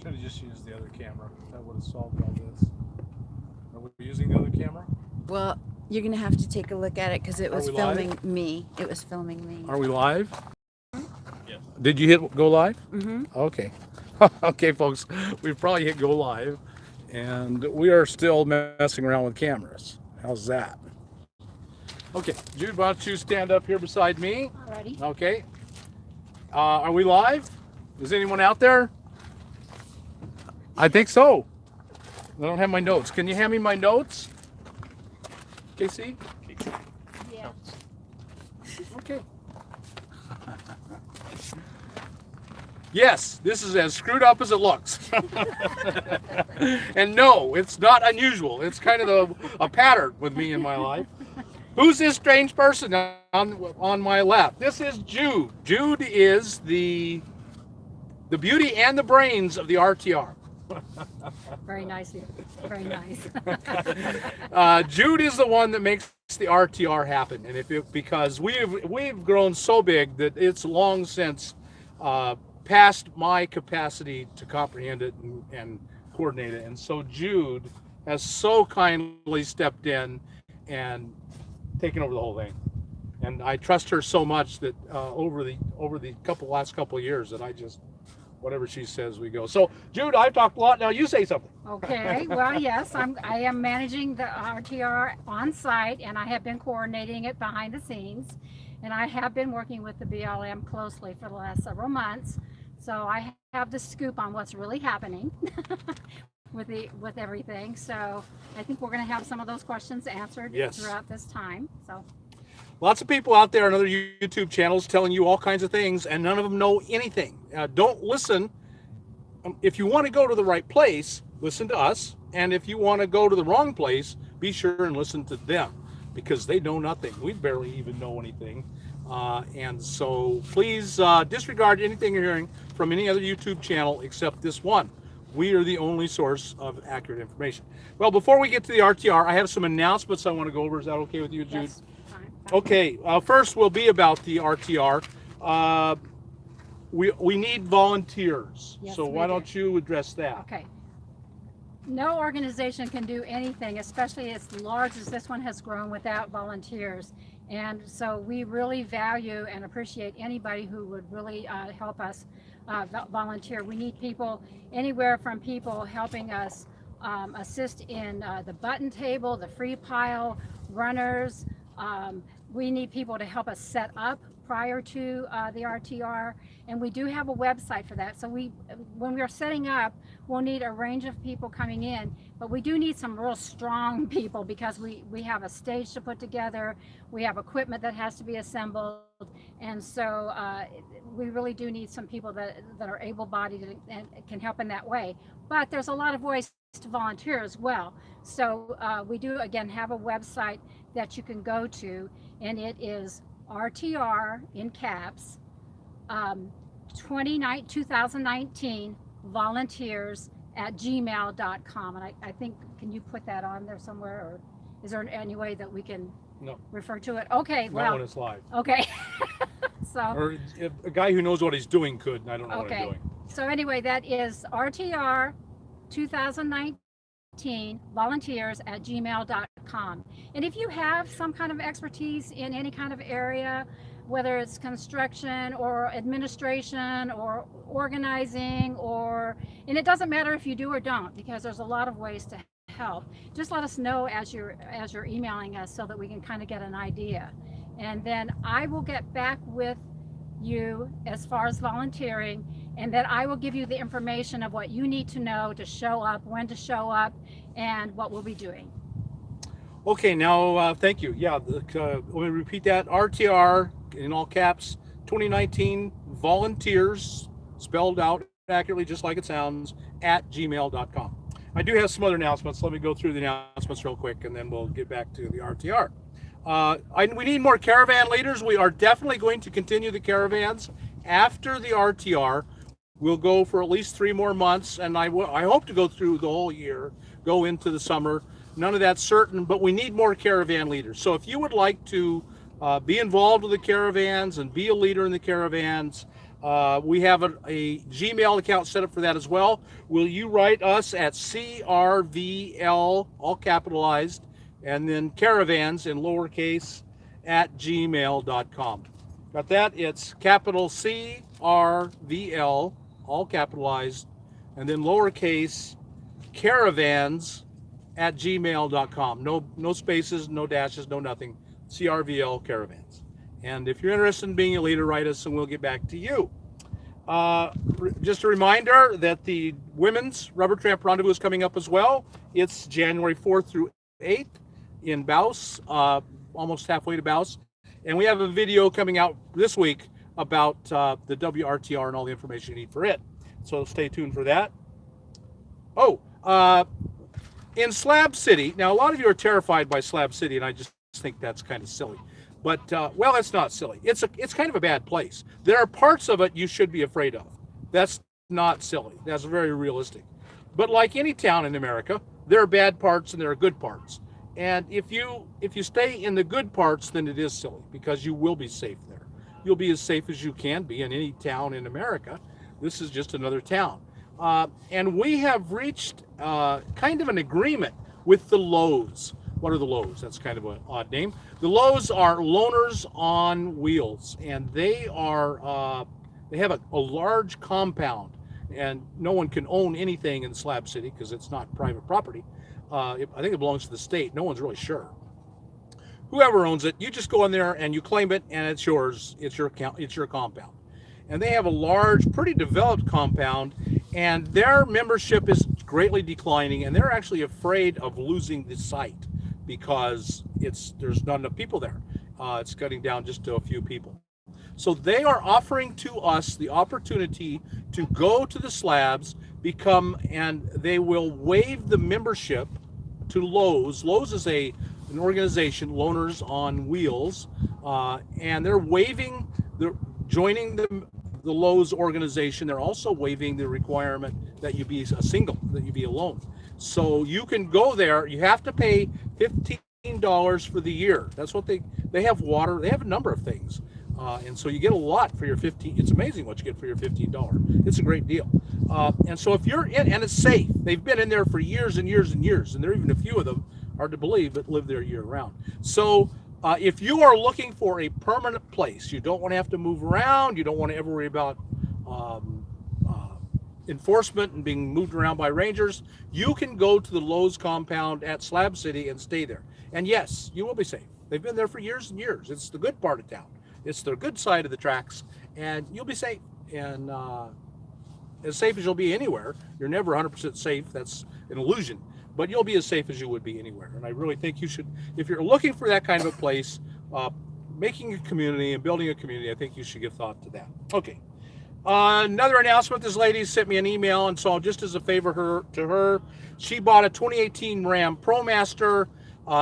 Could have just used the other camera. That would have solved all this. Are we using the other camera? Well, you're going to have to take a look at it because it was we live? filming me. It was filming me. Are we live? Yes. Did you hit go live? Mm-hmm. Okay. Okay, folks. We've probably hit go live, and we are still messing around with cameras. How's that? Okay, Jude, why don't you stand up here beside me? Alrighty. Okay. Are we live? Is anyone out there? I think so. I don't have my notes. Can you hand me my notes? Casey? Yeah. Okay. Yes, this is as screwed up as it looks. And no, it's not unusual. It's kind of a pattern with me in my life. Who's this strange person on my left? This is Jude. Jude is the beauty and the brains of the RTR. Very nice. Very nice. Jude is the one that makes the RTR happen, and because we've grown so big that it's long since past my capacity to comprehend it and coordinate it. And so Jude has so kindly stepped in and taken over the whole thing. And I trust her so much that over the last couple of years that I just, whatever she says, we go. So Jude, I've talked a lot. Now you say something. Okay. Well, yes, I am managing the RTR on site, and I have been coordinating it behind the scenes. And I have been working with the BLM closely for the last several months. So I have the scoop on what's really happening with everything. So I think we're going to have some of those questions answered throughout this time. So lots of people out there on other YouTube channels telling you all kinds of things, and none of them know anything. Don't listen. If you want to go to the right place, listen to us. And if you want to go to the wrong place, be sure and listen to them, because they know nothing. We barely even know anything. And so please disregard anything you're hearing from any other YouTube channel except this one. We are the only source of accurate information. Well, before we get to the RTR, I have some announcements I want to go over. Is that okay with you, Jude? yes, fine. Okay, first will be about the RTR. We need volunteers. Yes, So we why do. don't you address that? Okay. No organization can do anything, especially as large as this one has grown, without volunteers. And so we really value and appreciate anybody who would really help us volunteer. We need people, anywhere from people helping us assist in the button table, the free pile, runners. We need people to help us set up prior to the RTR, and we do have a website for that. So when we are setting up, we'll need a range of people coming in, but we do need some real strong people, because we have a stage to put together, we have equipment that has to be assembled, and so we really do need some people that are able-bodied and can help in that way. But there's a lot of ways to volunteer as well. So we do, again, have a website that you can go to, and it is RTR in caps 2019 volunteers at gmail.com. And I think, can you put that on there somewhere, or is there any way that we can refer to it? Okay, Not when it's live. Okay. So, or if a guy who knows what he's doing could, and I don't know what I'm doing. So anyway, that is RTR 2019 volunteers at gmail.com. And if you have some kind of expertise in any kind of area, whether it's construction or administration or organizing, and it doesn't matter if you do or don't, because there's a lot of ways to help. Just let us know as you're emailing us, so that we can kind of get an idea. And then I will get back with you as far as volunteering, and then I will give you the information of what you need to know to show up, when to show up, and what we'll be doing. Okay, now thank you. Yeah, let me repeat that. RTR in all caps 2019 volunteers, spelled out accurately just like it sounds, at gmail.com. I do have some other announcements. Let me go through the announcements real quick, and then we'll get back to the RTR. We need more caravan leaders. We are definitely going to continue the caravans after the RTR. We'll go for at least 3 more months, and I hope to go through the whole year, go into the summer. None of that's certain, but we need more caravan leaders. So if you would like to be involved with the caravans and be a leader in the caravans, We have a Gmail account set up for that as well. Will you write us at CRVL, all capitalized, and then caravans in lowercase at gmail.com. Got that? It's capital CRVL, all capitalized, and then lowercase caravans at gmail.com. No spaces, no dashes, no nothing. CRVL caravans. And if you're interested in being a leader, write us and we'll get back to you. Just a reminder that the Women's Rubber Tramp Rendezvous is coming up as well. It's January 4th through 8th in Baus, almost halfway to Baus. And we have a video coming out this week about the WRTR and all the information you need for it. So stay tuned for that. In Slab City, now a lot of you are terrified by Slab City, and I just think that's kind of silly. But, well, it's not silly. It's kind of a bad place. There are parts of it you should be afraid of. That's not silly. That's very realistic. But like any town in America, there are bad parts and there are good parts. And if you stay in the good parts, then it is silly because you will be safe there. You'll be as safe as you can be in any town in America. This is just another town. And we have reached kind of an agreement with the Lowe's. What are the Lowe's? That's kind of an odd name. The Lowe's are Loaners on Wheels, and they are they have a large compound, and no one can own anything in Slab City because it's not private property. I think it belongs to the state. No one's really sure. Whoever owns it, you just go in there and you claim it, and it's yours. It's your compound. And they have a large, pretty developed compound, and their membership is greatly declining, and they're actually afraid of losing the site because there's not enough people there. It's cutting down just to a few people. So they are offering to us the opportunity to go to the Slabs, and they will waive the membership to Lowe's. Lowe's is an organization, Loaners on Wheels, and they're joining the Lowe's organization. They're also waiving the requirement that you be that you be alone. So you can go there. You have to pay $15 for the year. That's what they have. Water. They have a number of things, and so you get a lot for your $15. It's amazing what you get for your $15. It's a great deal. And so if you're in, and it's safe. They've been in there for years and years and years, and there are even a few of them, hard to believe, that live there year round. So if you are looking for a permanent place, you don't want to have to move around. You don't want to ever worry about enforcement and being moved around by rangers. You can go to the Lowe's compound at Slab City and stay there. And yes, you will be safe. They've been there for years and years. It's the good part of town. It's the good side of the tracks, and you'll be safe. And as safe as you'll be anywhere. You're never 100% safe. That's an illusion. But you'll be as safe as you would be anywhere. And I really think you should, if you're looking for that kind of a place, making a community and building a community, I think you should give thought to that. Okay. Another announcement, this lady sent me an email, and so just as a favor to her, she bought a 2018 Ram ProMaster.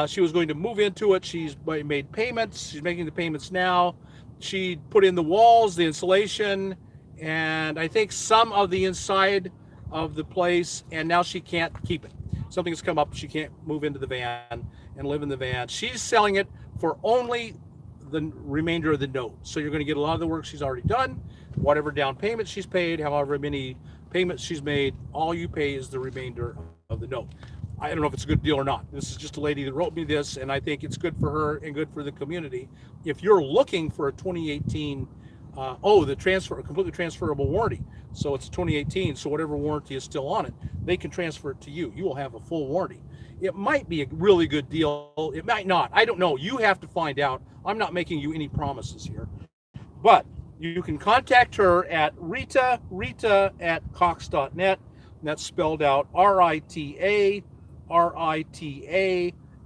She was going to move into it. She's made payments. She's making the payments now. She put in the walls, the insulation, and I think some of the inside of the place, and now she can't keep it. Something's come up. She can't move into the van and live in the van. She's selling it for only the remainder of the note. So you're going to get a lot of the work she's already done. Whatever down payment she's paid, however many payments she's made, all you pay is the remainder of the note. I don't know if it's a good deal or not. This is just a lady that wrote me this, and I think it's good for her and good for the community. If you're looking for a 2018, completely transferable warranty. So it's 2018, so whatever warranty is still on it, they can transfer it to you. You will have a full warranty. It might be a really good deal. It might not. I don't know. You have to find out. I'm not making you any promises here. But you can contact her at Rita@cox.net. And that's spelled out RITA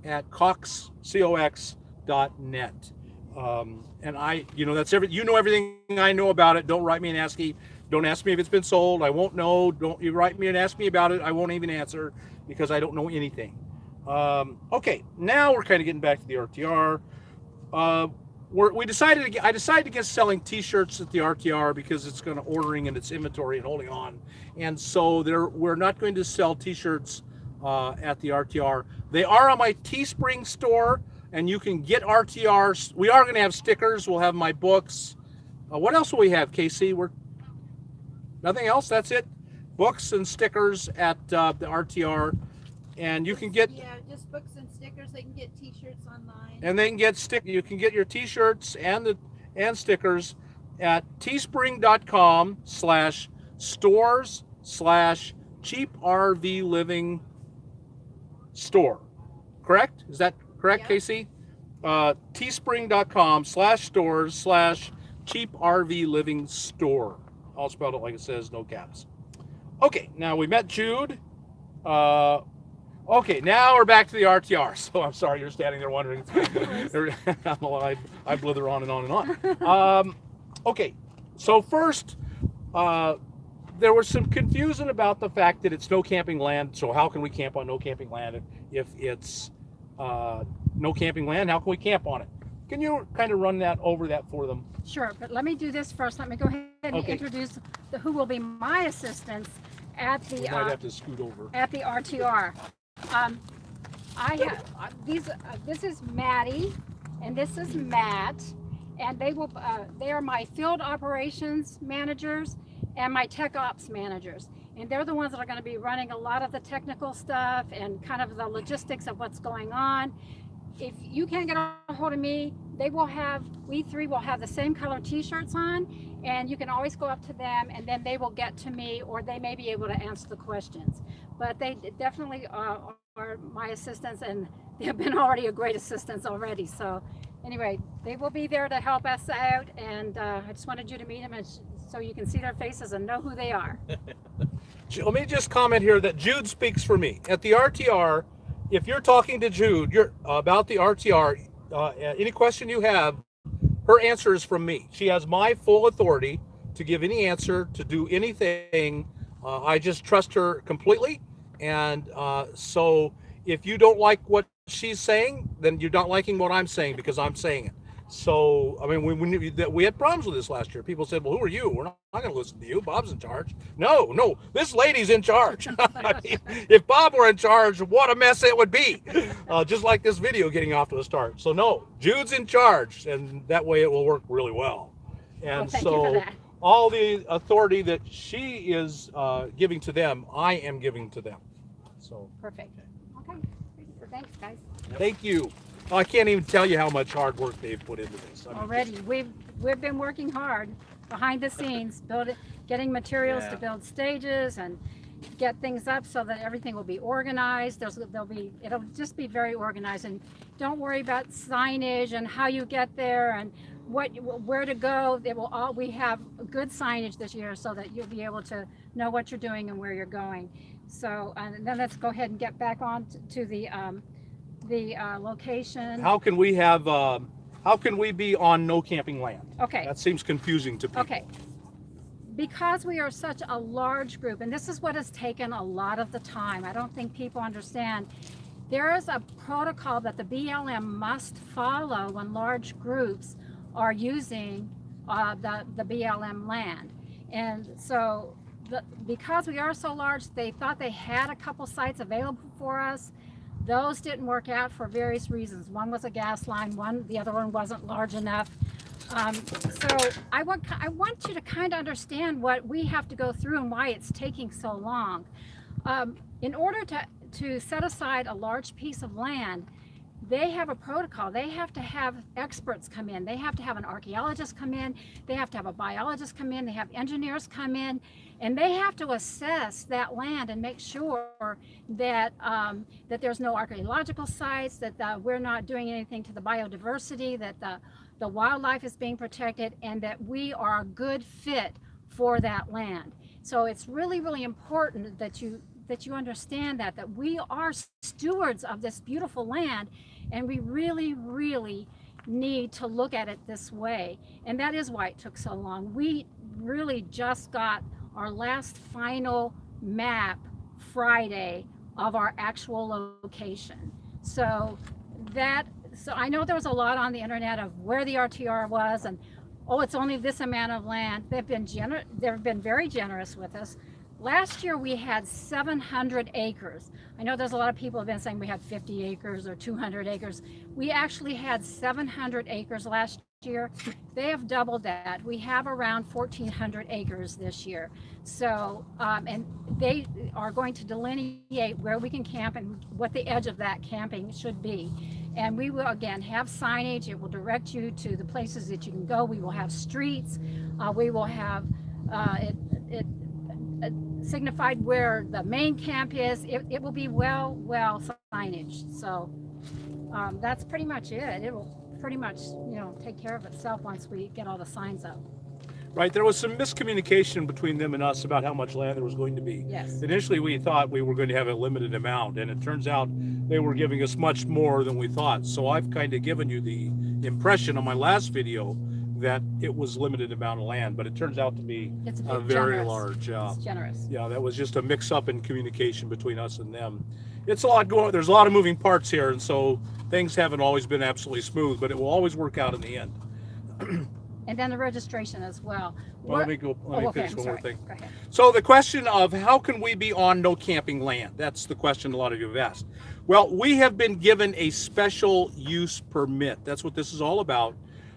at Cox, COX.net. And that's everything I know about it. Don't write me and ask me. Don't ask me if it's been sold. I won't know. Don't you write me and ask me about it. I won't even answer because I don't know anything. Okay, now we're kind of getting back to the RTR. I decided against selling T-shirts at the RTR because it's going to ordering and its inventory and holding on, and so we're not going to sell T-shirts at the RTR. They are on my Teespring store, and you can get RTRs. We are going to have stickers. We'll have my books. What else will we have, Casey? Nothing else. That's it. Books and stickers at the RTR, and you can get. Yeah, just books and stickers. They can get T-shirts online. And they can get You can get your T-shirts and stickers at teespring.com/stores/cheap RV living store. Correct? Is that correct, Yep. Casey? Teespring.com/stores/cheap RV living store. I'll spell it like it says, no caps. Okay, now we met Jude. Okay, now we're back to the RTR. So I'm sorry you're standing there wondering. I blither on and on and on. Okay, so first, there was some confusion about the fact that it's no camping land. So how can we camp on no camping land if it's no camping land? How can we camp on it? Can you kind of run that over that for them? Sure, but let me do this first. Let me go ahead and Okay. introduce who will be my assistants at the We might have to scoot over. at the RTR. I have these. This is Maddie, and this is Matt, and they will. They are my field operations managers and my tech ops managers, and they're the ones that are going to be running a lot of the technical stuff and kind of the logistics of what's going on. If you can't get a hold of me, we three will have the same color T-shirts on, and you can always go up to them, and then they will get to me, or they may be able to answer the questions. But they definitely are my assistants, and they've been already a great assistance already. So anyway, they will be there to help us out, and I just wanted you to meet them, so you can see their faces and know who they are. Let me just comment here that Jude speaks for me. At the RTR, if you're talking to Jude about the RTR, any question you have, her answer is from me. She has my full authority to give any answer, to do anything. I just trust her completely. And so if you don't like what she's saying, then you're not liking what I'm saying because I'm saying it. So, I mean, we had problems with this last year. People said, well, who are you? We're not going to listen to you. Bob's in charge. No, this lady's in charge. I mean, if Bob were in charge, what a mess it would be. Just like this video getting off to a start. So, no, Jude's in charge, and that way it will work really well. And Thank you for so that. all the authority that she is giving to them, I am giving to them. So Perfect. Okay. Thanks, guys. thank you. I can't even tell you how much hard work they've put into this. I mean, Already, we've been working hard behind the scenes, getting materials to build stages and get things up so that everything will be organized. It'll just be very organized, and don't worry about signage and how you get there and where to go. We have good signage this year so that you'll be able to know what you're doing and where you're going. So, and then let's go ahead and get back on to the location. how can we be on no camping land? Okay. That seems confusing to people. Okay. Because we are such a large group, and this is what has taken a lot of the time, I don't think people understand. There is a protocol that the BLM must follow when large groups are using the BLM land. And so because we are so large, they thought they had a couple sites available for us. Those didn't work out for various reasons. One was a gas line, the other one wasn't large enough. So I want you to kind of understand what we have to go through and why it's taking so long. In order to set aside a large piece of land, they have a protocol. They have to have experts come in. They have to have an archaeologist come in. They have to have a biologist come in. They have engineers come in, and they have to assess that land and make sure that that there's no archaeological sites, that we're not doing anything to the biodiversity, that the wildlife is being protected, and that we are a good fit for that land. So it's really, really important that you understand that we are stewards of this beautiful land, and we really, really need to look at it this way. And that is why it took so long. We really just got our last final map Friday of our actual location. So I know there was a lot on the internet of where the RTR was, and oh, it's only this amount of land. They've been very generous with us. Last year we had 700 acres. I know there's a lot of people have been saying we had 50 acres or 200 acres. We actually had 700 acres last year. They have doubled that. We have around 1,400 acres this year. So, and they are going to delineate where we can camp and what the edge of that camping should be. And we will, again, have signage. It will direct you to the places that you can go. We will have streets. We will have it signified where the main camp is. It will be well signage. So that's pretty much it. It will pretty much, take care of itself once we get all the signs up. Right, there was some miscommunication between them and us about how much land there was going to be. Yes. Initially, we thought we were going to have a limited amount, and it turns out they were giving us much more than we thought. So I've kind of given you the impression on my last video that it was limited amount of land, but it turns out to be It's a very generous. large. It's generous. Yeah, that was just a mix-up in communication between us and them. It's a lot going. There's a lot of moving parts here, and so things haven't always been absolutely smooth, but it will always work out in the end. And then the registration as well. Well, let me finish I'm one more sorry. thing. Go ahead. So the question of how can we be on no camping land? That's the question a lot of you have asked. Well, we have been given a special use permit. That's what this is all about,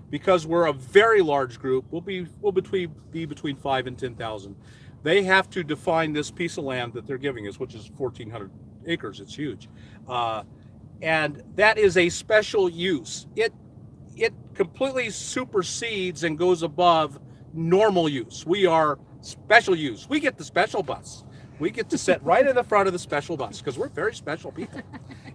because we're a very large group. We'll be between 5 and 10,000. They have to define this piece of land that they're giving us, which is 1,400 acres. It's huge, and that is a special use. It completely supersedes and goes above normal use. We are special use. We get the special bus. We get to sit right in the front of the special bus because we're very special people,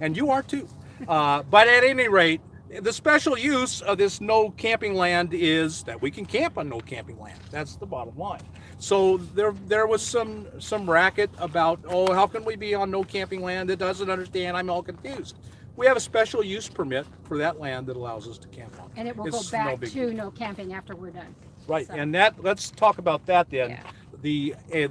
and you are too. But at any rate, the special use of this no camping land is that we can camp on no camping land. That's the bottom line. So there was some racket about, oh, how can we be on no camping land? That doesn't understand. I'm all confused. We have a special use permit for that land that allows us to camp on. And it will It's go no back big to deal. no camping after we're done. Right, So, and let's talk about that then. Yeah.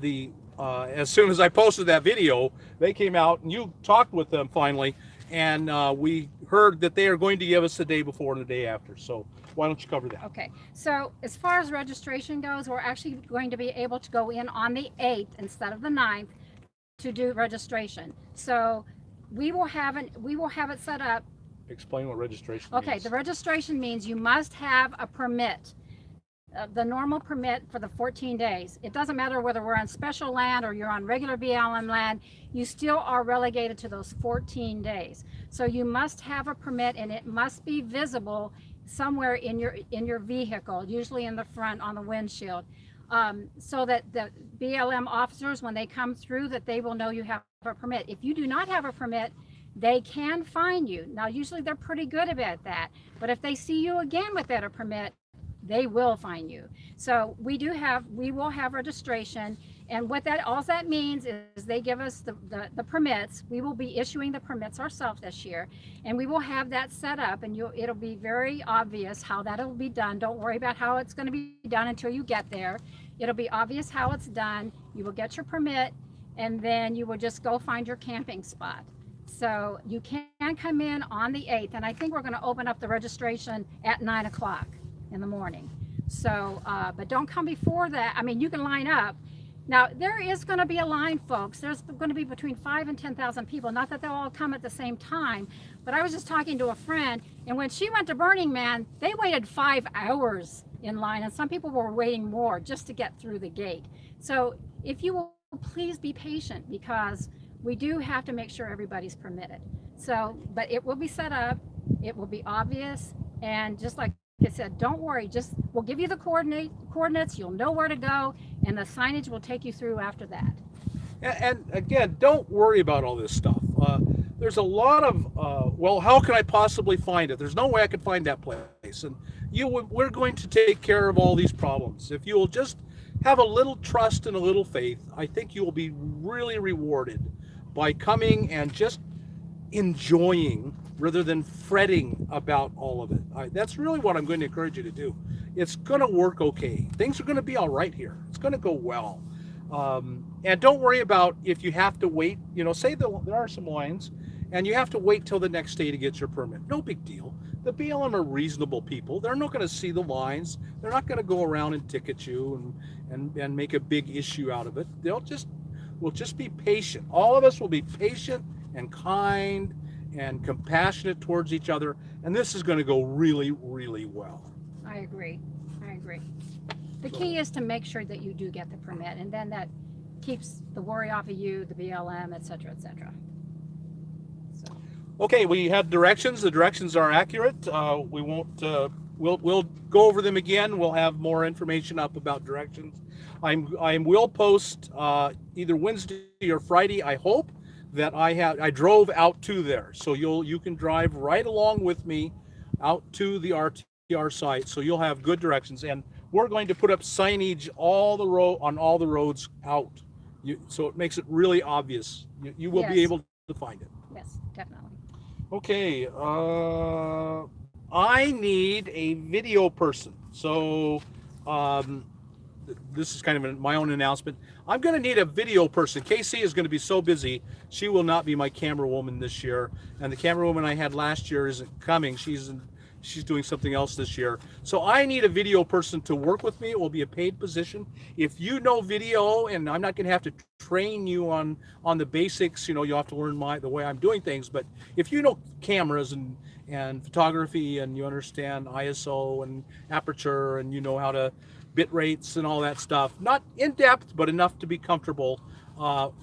As soon as I posted that video, they came out and you talked with them finally, and we heard that they are going to give us the day before and the day after. So why don't you cover that? Okay, so as far as registration goes, we're actually going to be able to go in on the 8th instead of the 9th to do registration. So we will have it set up. Explain what registration Okay, means. the registration means you must have a permit, the normal permit for the 14 days. It doesn't matter whether we're on special land or you're on regular BLM land, you still are relegated to those 14 days. So you must have a permit, and it must be visible somewhere in your vehicle, usually in the front on the windshield, so that the BLM officers, when they come through, that they will know you have a permit. If you do not have a permit, they can fine you. Now, usually they're pretty good about that, but if they see you again without a permit, they will fine you. So we will have registration, and all that means is they give us the permits. We will be issuing the permits ourselves this year, and we will have that set up, and it'll be very obvious how that'll be done. Don't worry about how it's going to be done until you get there. It'll be obvious how it's done. You will get your permit, and then you will just go find your camping spot. So you can come in on the 8th, and I think we're going to open up the registration at 9 o'clock in the morning. So, but don't come before that. I mean, you can line up. Now, there is going to be a line, folks. There's going to be between 5 and 10,000 people. Not that they'll all come at the same time, but I was just talking to a friend, and when she went to Burning Man, they waited 5 hours in line, and some people were waiting more just to get through the gate. So if you will please be patient, because we do have to make sure everybody's permitted. So, but it will be set up, it will be obvious, and just like I said, don't worry, we'll give you the coordinates, you'll know where to go, and the signage will take you through after that. And again, don't worry about all this stuff. There's a lot of, well, how can I possibly find it? There's no way I could find that place. And we're going to take care of all these problems. If you will just have a little trust and a little faith, I think you will be really rewarded by coming and just enjoying rather than fretting about all of it. That's really what I'm going to encourage you to do. It's going to work okay. Things are going to be all right here. It's going to go well. And don't worry about if you have to wait, say there are some lines and you have to wait till the next day to get your permit. No big deal. The BLM are reasonable people. They're not going to see the lines. They're not going to go around and ticket you and make a big issue out of it. We'll just be patient. All of us will be patient and kind and compassionate towards each other. And this is going to go really, really well. I agree. I agree. The key is to make sure that you do get the permit, and then that keeps the worry off of you, the BLM, et cetera, et cetera. So, Okay, we have directions. The directions are accurate. We won't. We'll go over them again. We'll have more information up about directions. I will post either Wednesday or Friday. I hope that I drove out to there, so you can drive right along with me out to the RTR site. So you'll have good directions, and we're going to put up signage on all the roads out. So it makes it really obvious. You will be yes. able to find it. Yes, definitely. Okay, I need a video person. So this is kind of my own announcement. I'm going to need a video person. Casey is going to be so busy. She will not be my camera woman this year. And the camera woman I had last year isn't coming. She's doing something else this year. So I need a video person to work with me. It will be a paid position. If you know video, and I'm not going to have to train you on the basics, you'll have to learn the way I'm doing things. But if you know cameras and photography, and you understand ISO and aperture, and you know how to bit rates and all that stuff, not in depth, but enough to be comfortable,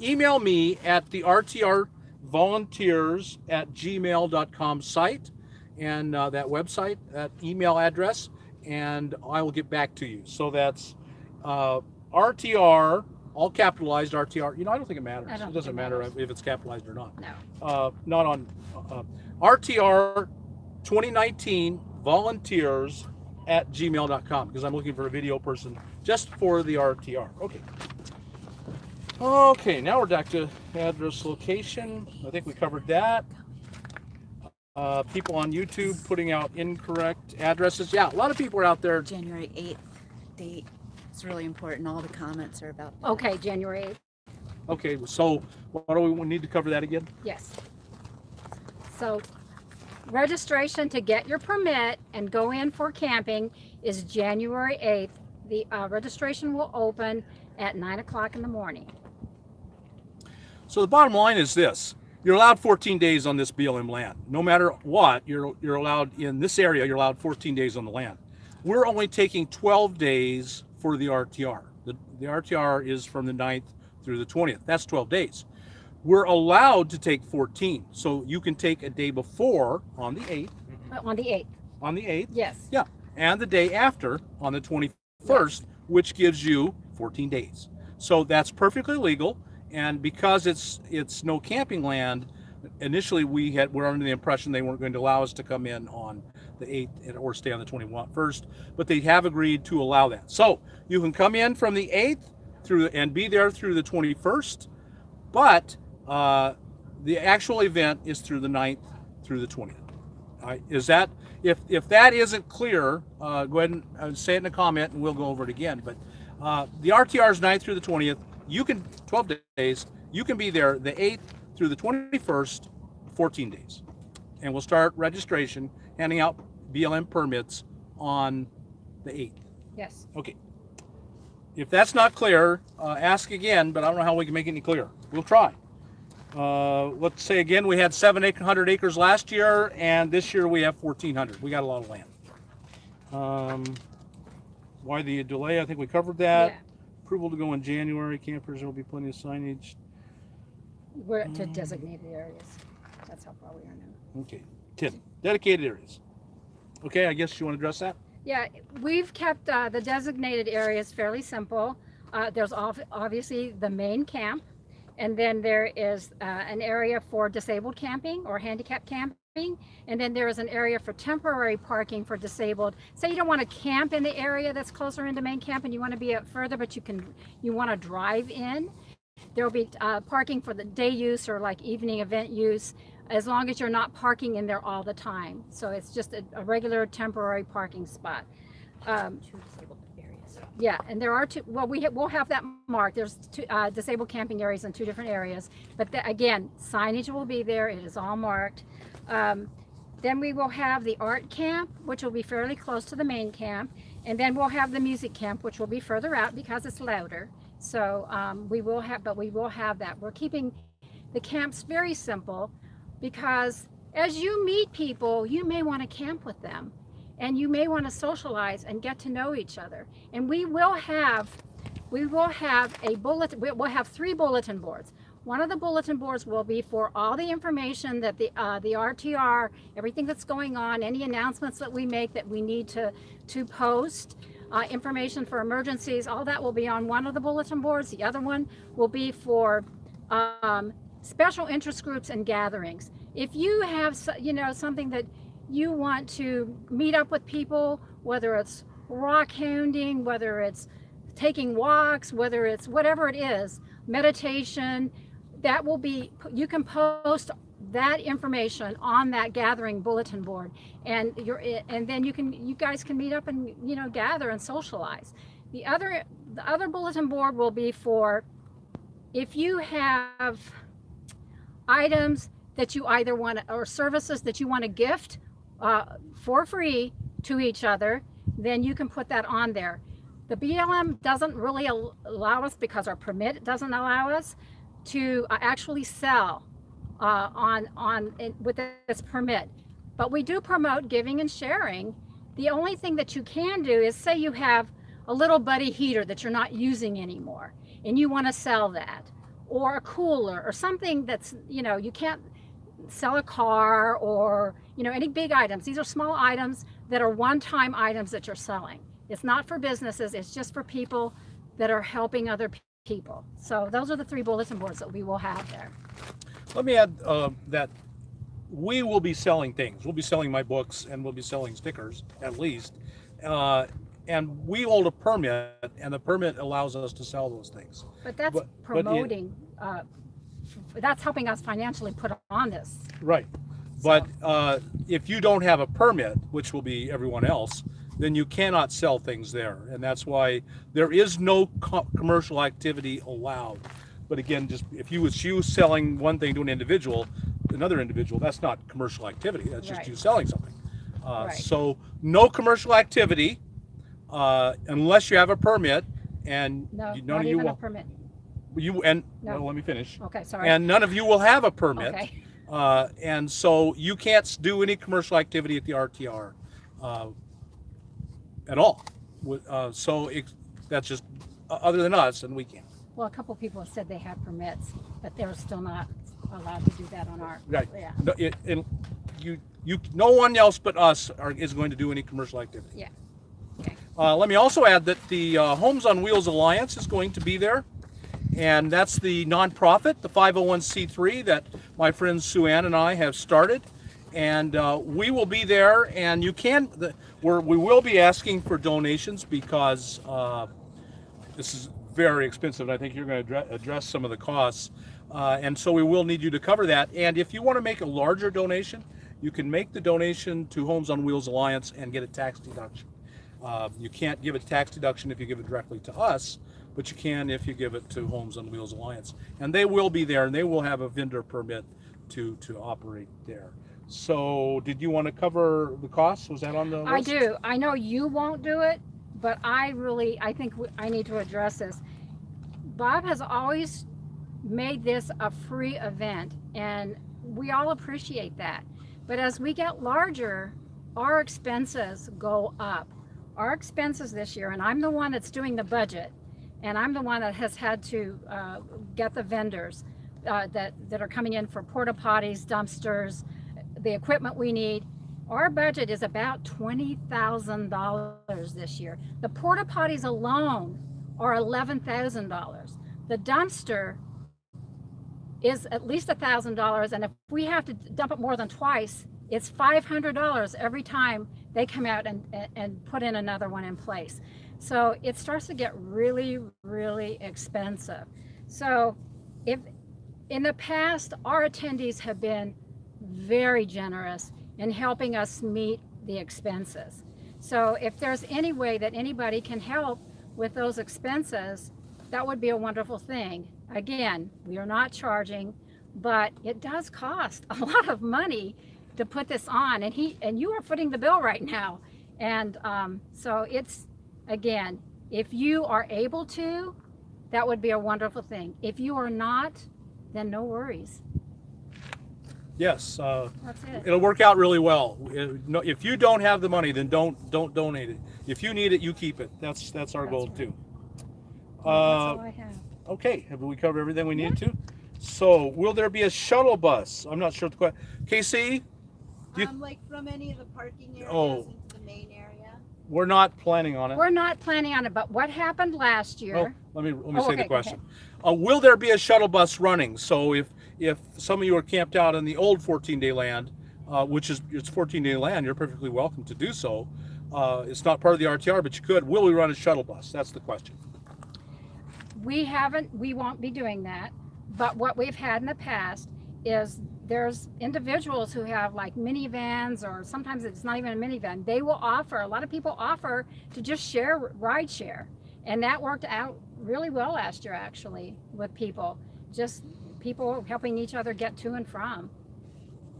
email me at the rtrvolunteers@gmail.com site, and that website, that email address, and I will get back to you. So that's RTR, all capitalized RTR. I don't think it matters. It doesn't matter if it's capitalized or not. No. Not on RTR 2019 volunteers at gmail.com, because I'm looking for a video person just for the RTR. Okay, now we're back to address location. I think we covered that. People on YouTube putting out incorrect addresses. Yeah, a lot of people are out there. January 8th date is really important. All the comments are about that. Okay, January 8th. Okay, so what do we need to cover that again? Yes. So registration to get your permit and go in for camping is January 8th. The registration will open at 9 o'clock in the morning. So the bottom line is this: you're allowed 14 days on this BLM land. No matter what, you're allowed in this area. You're allowed 14 days on the land. We're only taking 12 days for the RTR. The RTR is from the 9th through the 20th. That's 12 days. We're allowed to take 14, so you can take a day before on the 8th. On the 8th. On the 8th. Yes. Yeah, and the day after on the 21st, which gives you 14 days. So that's perfectly legal. And because it's no camping land, initially we're under the impression they weren't going to allow us to come in on the 8th or stay on the 21st, but they have agreed to allow that. So you can come in from the 8th and be there through the 21st, but the actual event is through the 9th through the 20th. Is that, if that isn't clear, go ahead and say it in a comment and we'll go over it again. But the RTR is 9th through the 20th. You can, 12 days, you can be there the 8th through the 21st, 14 days. And we'll start registration, handing out BLM permits on the 8th. Yes. Okay. If that's not clear, ask again, but I don't know how we can make it any clearer. We'll try. Let's say again, we had 700 acres last year, and this year we have 1,400. We got a lot of land. Why the delay? I think we covered that. Yeah. Approval to go in January. Campers, there will be plenty of signage. We're to designated areas. That's how far we are now. Okay. 10. Dedicated areas. Okay, I guess you want to address that? Yeah, we've kept the designated areas fairly simple. There's obviously the main camp, and then there is an area for disabled camping or handicap camping, and then there is an area for temporary parking for disabled. Say you don't want to camp in the area that's closer into main camp and you want to be out further, but you want to drive in. There will be parking for the day use or like evening event use, as long as you're not parking in there all the time. So it's just a regular temporary parking spot. Two disabled areas. Yeah, and there are two. Well, we'll have that marked. There's two disabled camping areas in two different areas. But again, signage will be there. It is all marked. Then we will have the art camp, which will be fairly close to the main camp. And then we'll have the music camp, which will be further out because it's louder. So we will have that. We're keeping the camps very simple because as you meet people, you may want to camp with them. and you may want to socialize and get to know each other. And we will have a bulletin. We'll have 3 bulletin boards. One of the bulletin boards will be for all the information that the RTR, everything that's going on, any announcements that we make that we need to post, information for emergencies, all that will be on one of the bulletin boards. The other one will be for special interest groups and gatherings. If you have, something that you want to meet up with people, whether it's rock hounding, whether it's taking walks, whether it's whatever it is, meditation, that will be, you can post that information on that gathering bulletin board, and then you guys can meet up and gather and socialize. The other bulletin board will be for if you have items that you either want to, or services that you want to gift for free to each other, then you can put that on there. The BLM doesn't really allow us, because our permit doesn't allow us to actually sell with this permit, but we do promote giving and sharing. The only thing that you can do is, say you have a little buddy heater that you're not using anymore and you want to sell that, or a cooler or something that's, you can't sell a car or any big items. These are small items that are one-time items that you're selling. It's not for businesses, it's just for people that are helping other people. So those are the 3 bulletin boards that we will have there. Let me add that we will be selling things. We'll be selling my books, and we'll be selling stickers at least. And we hold a permit, and the permit allows us to sell those things. But that's promoting, that's helping us financially put on this. Right. But if you don't have a permit, which will be everyone else, then you cannot sell things there. And that's why there is no commercial activity allowed. But again, just if you was selling one thing to another individual, that's not commercial activity. That's just you selling something. So no commercial activity unless you have a permit, and no, none not of you even will. a permit. Well, let me finish. Okay, sorry. And none of you will have a permit. Okay. And so you can't do any commercial activity at the RTR at all. That's just other than us, and we can't. Well, a couple people have said they have permits, but they're still not allowed to do that on our. Right. Yeah. No one else but us is going to do any commercial activity. Yeah. Okay. Let me also add that the Homes on Wheels Alliance is going to be there. And that's the nonprofit, the 501c3 that my friend Sue Ann and I have started. And we will be there, and we will be asking for donations, because this is very expensive, and I think you're going to address some of the costs. And so we will need you to cover that. And if you want to make a larger donation, you can make the donation to Homes on Wheels Alliance and get a tax deduction. You can't give a tax deduction if you give it directly to us, but you can if you give it to Homes on Wheels Alliance. And they will be there, and they will have a vendor permit to operate there. So did you want to cover the costs? Was that on the list? I do. I know you won't do it, but I think I need to address this. Bob has always made this a free event, and we all appreciate that. But as we get larger, our expenses go up. Our expenses this year, and I'm the one that's doing the budget, and I'm the one that has had to get the vendors that are coming in for porta potties, dumpsters, the equipment we need. Our budget is about $20,000 this year. The porta potties alone are $11,000. The dumpster is at least $1,000, and if we have to dump it more than twice, it's $500 every time they come out and put in another one in place. So it starts to get really, really expensive. So if in the past, our attendees have been very generous in helping us meet the expenses. So if there's any way that anybody can help with those expenses, that would be a wonderful thing. Again, we are not charging, but it does cost a lot of money to put this on, and you are footing the bill right now. And so it's, again, if you are able to, that would be a wonderful thing. If you are not, then no worries. Yes, That's it. it'll work out really well. If you don't have the money, then don't donate it. If you need it, you keep it. That's our goal right. too. That's all I have. Okay, have we covered everything we needed to? So, will there be a shuttle bus? I'm not sure what the question. Casey, you- Like from any of the parking areas Oh. into the main area. we're not planning on it. We're not planning on it, but what happened last No, year? let me Oh, say okay, the question. Will there be a shuttle bus running? So if some of you are camped out in the old 14-day land, which is it's 14-day land, you're perfectly welcome to do so. It's not part of the RTR, but you could. Will we run a shuttle bus? That's the question. We won't be doing that. But what we've had in the past is there's individuals who have like minivans, or sometimes it's not even a minivan. They will offer, a lot of people offer to just ride share. And that worked out really well last year, actually, with people. Just people helping each other get to and from.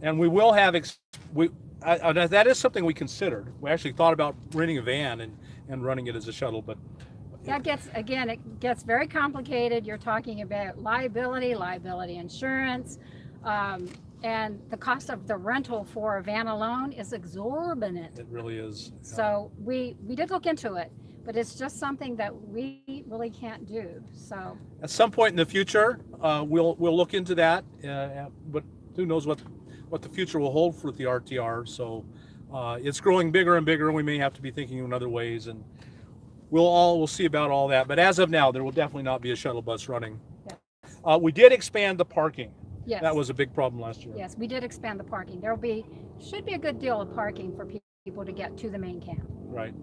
And we will have that is something we considered. We actually thought about renting a van and running it as a shuttle, but That it gets very complicated. You're talking about liability insurance, and the cost of the rental for a van alone is exorbitant. it really is. So we did look into it, but it's just something that we really can't do. So At some point in the future, we'll look into that. But who knows what the future will hold for the RTR? So it's growing bigger and bigger, and we may have to be thinking in other ways, and we'll see about all that. But as of now, there will definitely not be a shuttle bus running. Yes. We did expand the parking. yes, That was a big problem last year. yes, we did expand the parking. Should be a good deal of parking for people to get to the main camp. Right.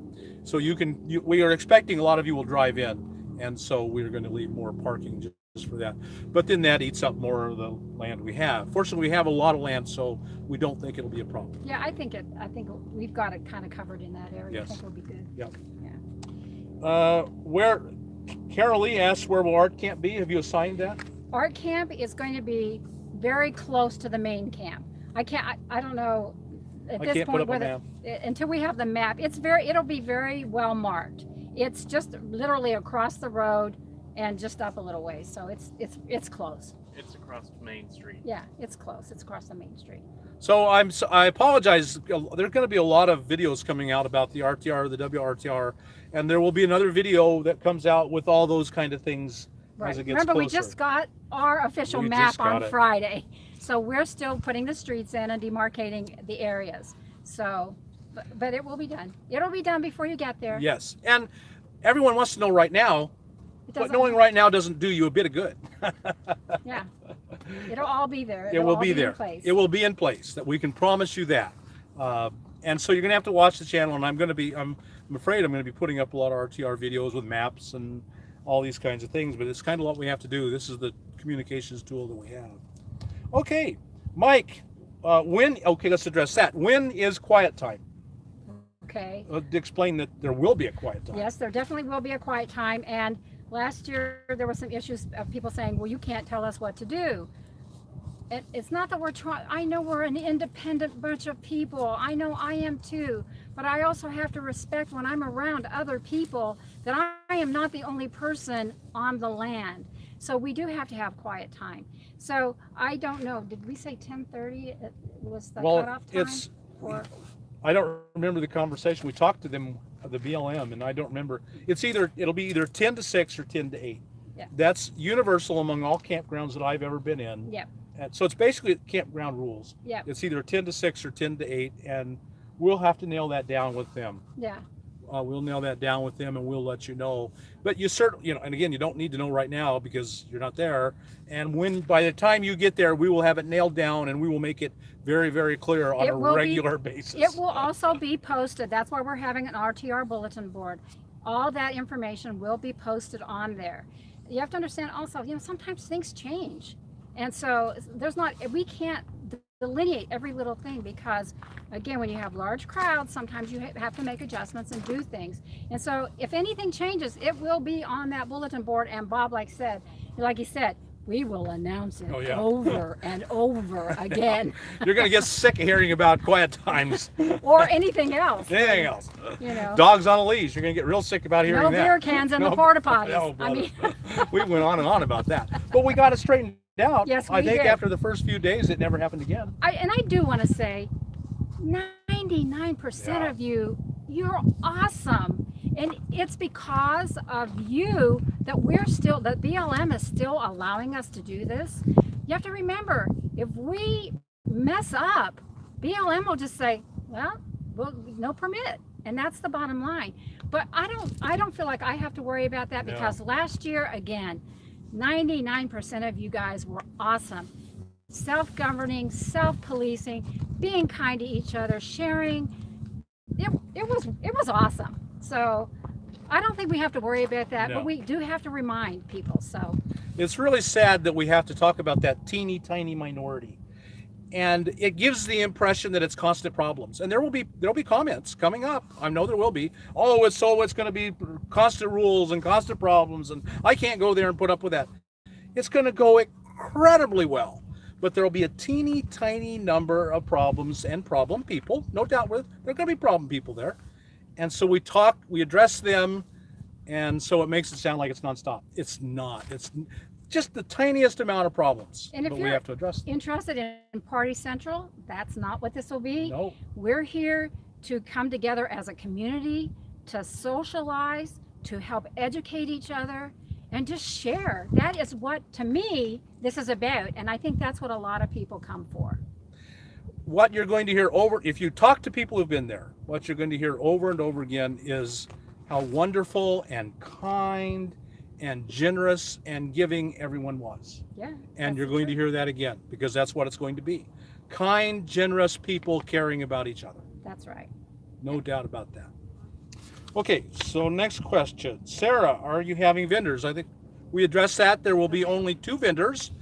So we are expecting a lot of you will drive in, and so we're going to leave more parking just for that. But then that eats up more of the land we have. Fortunately, we have a lot of land, so we don't think it'll be a problem. Yeah, I think we've got it kind of covered in that area. Yes. I think we'll be good. Yep. Yeah. Where Carol Lee asks, where will art camp be? Have you assigned that? Art camp is going to be very close to the main camp. I don't know at I this can't put point up a whether until we have the map. It'll be very well marked. It's just literally across the road and just up a little ways. So it's close. It's across Main Street. Yeah, it's close. It's across the main street. So I apologize. There's going to be a lot of videos coming out about the RTR, the WRTR, and there will be another video that comes out with all those kind of things Right. as it gets Remember, closer. we just got our official We map just got on it. Friday. So we're still putting the streets in and demarcating the areas. So, but it will be done. It'll be done before you get there. Yes, and everyone wants to know right now, It but doesn't- knowing right now doesn't do you a bit of good. Yeah. It'll all be there. It It'll will all be in there. place. It will be in place. That we can promise you that. And so you're going to have to watch the channel, and I'm afraid I'm going to be putting up a lot of RTR videos with maps and all these kinds of things, but it's kind of what we have to do. This is the communications tool that we have. Okay, Mike, let's address that. When is quiet time? Okay. Explain that there will be a quiet time. Yes, there definitely will be a quiet time. And last year there were some issues of people saying, well, you can't tell us what to do. It's not that we're trying. I know we're an independent bunch of people. I know I am too. But I also have to respect when I'm around other people that I am not the only person on the land. So we do have to have quiet time. So I don't know. Did we say 10:30 was the cutoff time? I don't remember the conversation. We talked to them, the BLM, and I don't remember. It'll be either 10 to 6 or 10 to 8. Yeah. That's universal among all campgrounds that I've ever been in. Yep. And so it's basically campground rules. Yep. It's either 10 to 6 or 10 to 8, and we'll have to nail that down with them. Yeah. We'll nail that down with them, and we'll let you know. But you certainly, and again, you don't need to know right now because you're not there. And by the time you get there, we will have it nailed down, and we will make it very, very clear on a regular basis. It will also be posted. That's why we're having an RTR bulletin board. All that information will be posted on there. You have to understand also, sometimes things change. And so we can't delineate every little thing because, again, when you have large crowds, sometimes you have to make adjustments and do things. And so if anything changes, it will be on that bulletin board. And Bob, like he said, we will announce it over and over again. You're going to get sick of hearing about quiet times. Or anything else. Anything else. Dogs on a leash. You're going to get real sick about hearing no that. beer cans in the porta potties. No, we went on and on about that. But we got it straightened out. Yes, I we think did. after the first few days, it never happened again. I do want to say 99% Yeah. of you, you're awesome. And it's because of you that that BLM is still allowing us to do this. You have to remember, if we mess up, BLM will just say, well, no permit. And that's the bottom line. But I don't feel like I have to worry about that, No. because last year, again, 99% of you guys were awesome. Self-governing, self-policing, being kind to each other, sharing. It was awesome. So I don't think we have to worry about that, No. but we do have to remind people. So It's really sad that we have to talk about that teeny tiny minority. And it gives the impression that it's constant problems. And there'll be comments coming up. I know there will be. Oh, it's going to be constant rules and constant problems, and I can't go there and put up with that. It's going to go incredibly well. But there'll be a teeny tiny number of problems and problem people, no doubt. There are going to be problem people there. And so we address them, and so it makes it sound like it's nonstop. It's not. It's just the tiniest amount of problems, And if but we you're have to address them. interested in Party Central, that's not what this will be. No. We're here to come together as a community, to socialize, to help educate each other, and just share. That is what, to me, this is about. And I think that's what a lot of people come for. What you're going to hear if you talk to people who've been there, what you're going to hear over and over again is how wonderful and kind and generous and giving everyone was. Yeah. And you're going to hear that again, because that's what it's going to be. Kind, generous people caring about each other. That's right. No doubt about that. Okay, so next question. Sarah, are you having vendors? I think we addressed that. There will be only 2 vendors.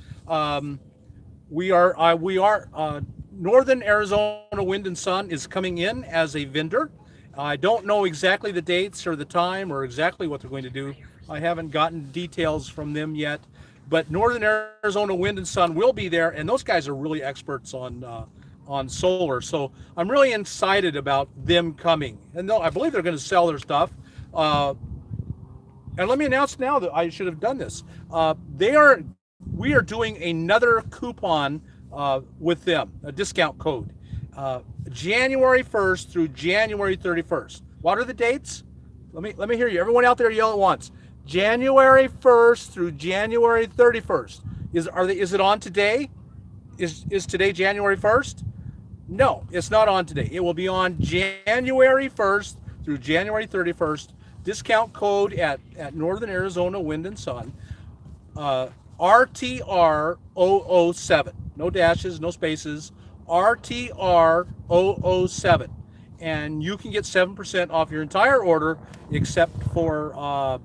We are Northern Arizona Wind and Sun is coming in as a vendor. I don't know exactly the dates or the time or exactly what they're going to do. I haven't gotten details from them yet, but Northern Arizona Wind and Sun will be there, and those guys are really experts on solar. So I'm really excited about them coming, and I believe they're going to sell their stuff. And let me announce now that I should have done this. We are doing another coupon with them, a discount code, January 1st through January 31st. What are the dates? Let me hear you. Everyone out there yell at once. January 1st through January 31st. Is it on today? Is today January 1st? No, it's not on today. It will be on January 1st through January 31st. Discount code at Northern Arizona Wind and Sun. RTR 007. No dashes, no spaces. RTR 007. And you can get 7% off your entire order except for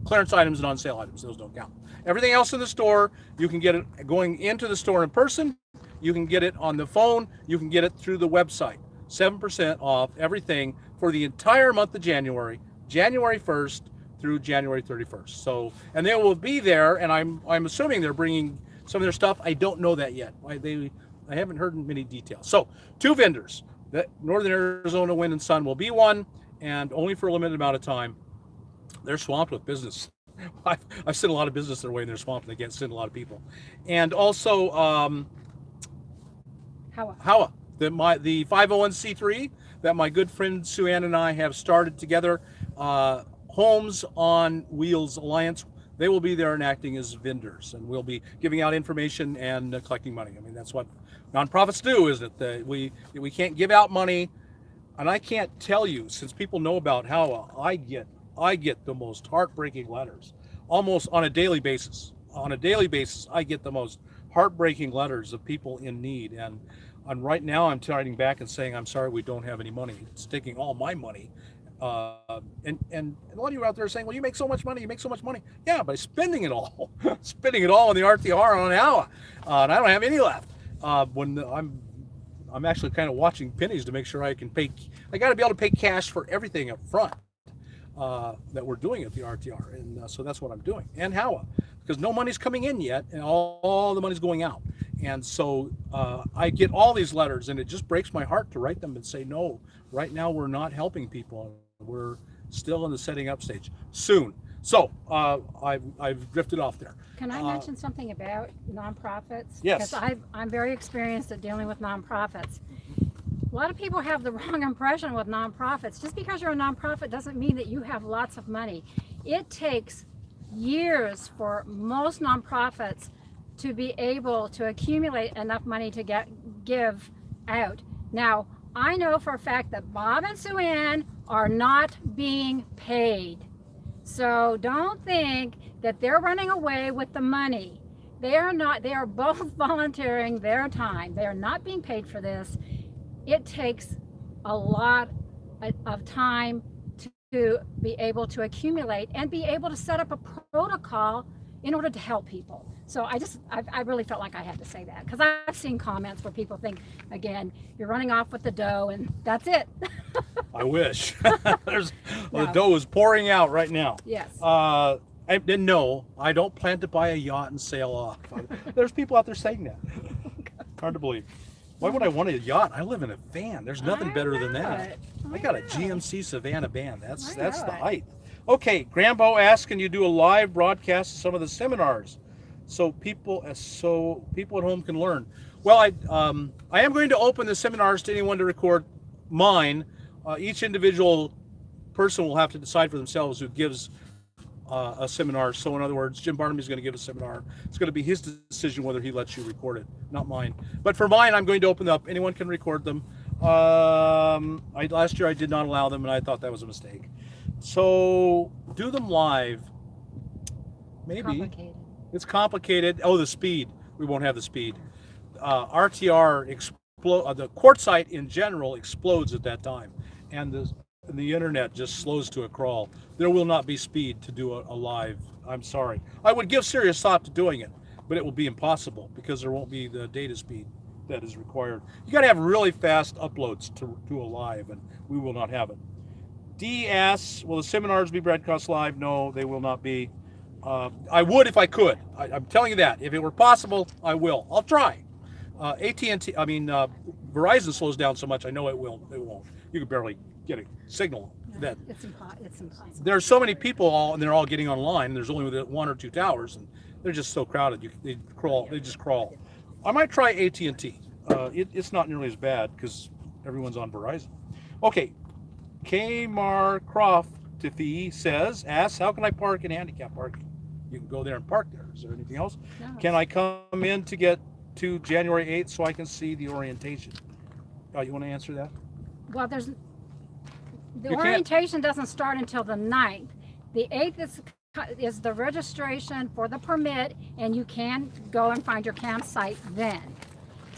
clearance items and on sale items. Those don't count. Everything else in the store, you can get it going into the store in person. You can get it on the phone. You can get it through the website. 7% off everything for the entire month of January 1st through January 31st. So, and they will be there, and I'm assuming they're bringing some of their stuff. I don't know that yet. I haven't heard many details. So, 2 vendors. That Northern Arizona Wind and Sun will be one, and only for a limited amount of time. They're swamped with business. I've sent a lot of business their way, and they're swamped. They can't send a lot of people. And also, Howa, the 501c3 that my good friend Sue Ann and I have started together, Homes on Wheels Alliance. They will be there and acting as vendors, and we'll be giving out information and collecting money. I mean, that's what nonprofits do, isn't it? We can't give out money, and I can't tell you, since people know about Howa, I get the most heartbreaking letters, almost on a daily basis. On a daily basis, I get the most heartbreaking letters of people in need, and right now I'm writing back and saying, I'm sorry, we don't have any money. It's taking all my money. And a lot of you out there are saying, well, you make so much money. Yeah, by spending it all, on the RTR on Howa, and I don't have any left. I'm actually kind of watching pennies to make sure I can pay. I got to be able to pay cash for everything up front that we're doing at the RTR, and so that's what I'm doing. And Howa, because no money's coming in yet, and all the money's going out. And so I get all these letters, and it just breaks my heart to write them and say, no, right now we're not helping people. We're still in the setting up stage. Soon. So I've drifted off there. Can I mention something about nonprofits? Yes. Because I'm very experienced at dealing with nonprofits. A lot of people have the wrong impression with nonprofits. Just because you're a nonprofit doesn't mean that you have lots of money. It takes years for most nonprofits to be able to accumulate enough money to give out. Now, I know for a fact that Bob and Sue Ann are not being paid. So don't think that they're running away with the money. They are not. They are both volunteering their time. They are not being paid for this. It takes a lot of time to be able to accumulate and be able to set up a protocol in order to help people. So I really felt like I had to say that, because I've seen comments where people think, again, you're running off with the dough and that's it. I wish. The No. dough is pouring out right now. Yes. No, I don't plan to buy a yacht and sail off. There's people out there saying that. Hard to believe. Why would I want a yacht? I live in a van. There's nothing better than that. I got a GMC Savannah van. That's the height. Okay, Grambo asks, can you do a live broadcast of some of the seminars so people at home can learn? Well, I am going to open the seminars to anyone to record mine. Each individual person will have to decide for themselves who gives a seminar. So in other words, Jim Barnaby is going to give a seminar. It's going to be his decision whether he lets you record it, not mine. But for mine, I'm going to open up. Anyone can record them. Last year I did not allow them, and I thought that was a mistake. So do them live. Maybe. Complicated. It's complicated. Oh, the speed. We won't have the speed. RTR the quartzite in general explodes at that time, and the internet just slows to a crawl. There will not be speed to do a live. I'm sorry. I would give serious thought to doing it, but it will be impossible because there won't be the data speed that is required. You got to have really fast uploads to do a live, and we will not have it. D asks, will the seminars be broadcast live? No, they will not be. I would if I could. I'm telling you that. If it were possible, I will. I'll try. Verizon slows down so much, I know it won't. You can barely get a signal. That It's impossible. there are so many people and they're all getting online. There's only 1 or 2 towers, and they're just so crowded. They just crawl. I might try AT&T. It's not nearly as bad because everyone's on Verizon. Okay, Kmar Crofty asks, how can I park in handicap parking? You can go there and park there. Is there anything else? No. Can I come in to get to January 8th so I can see the orientation? You want to answer that? Well, the You can't- orientation doesn't start until the 9th. The 8th is the registration for the permit, and you can go and find your campsite then.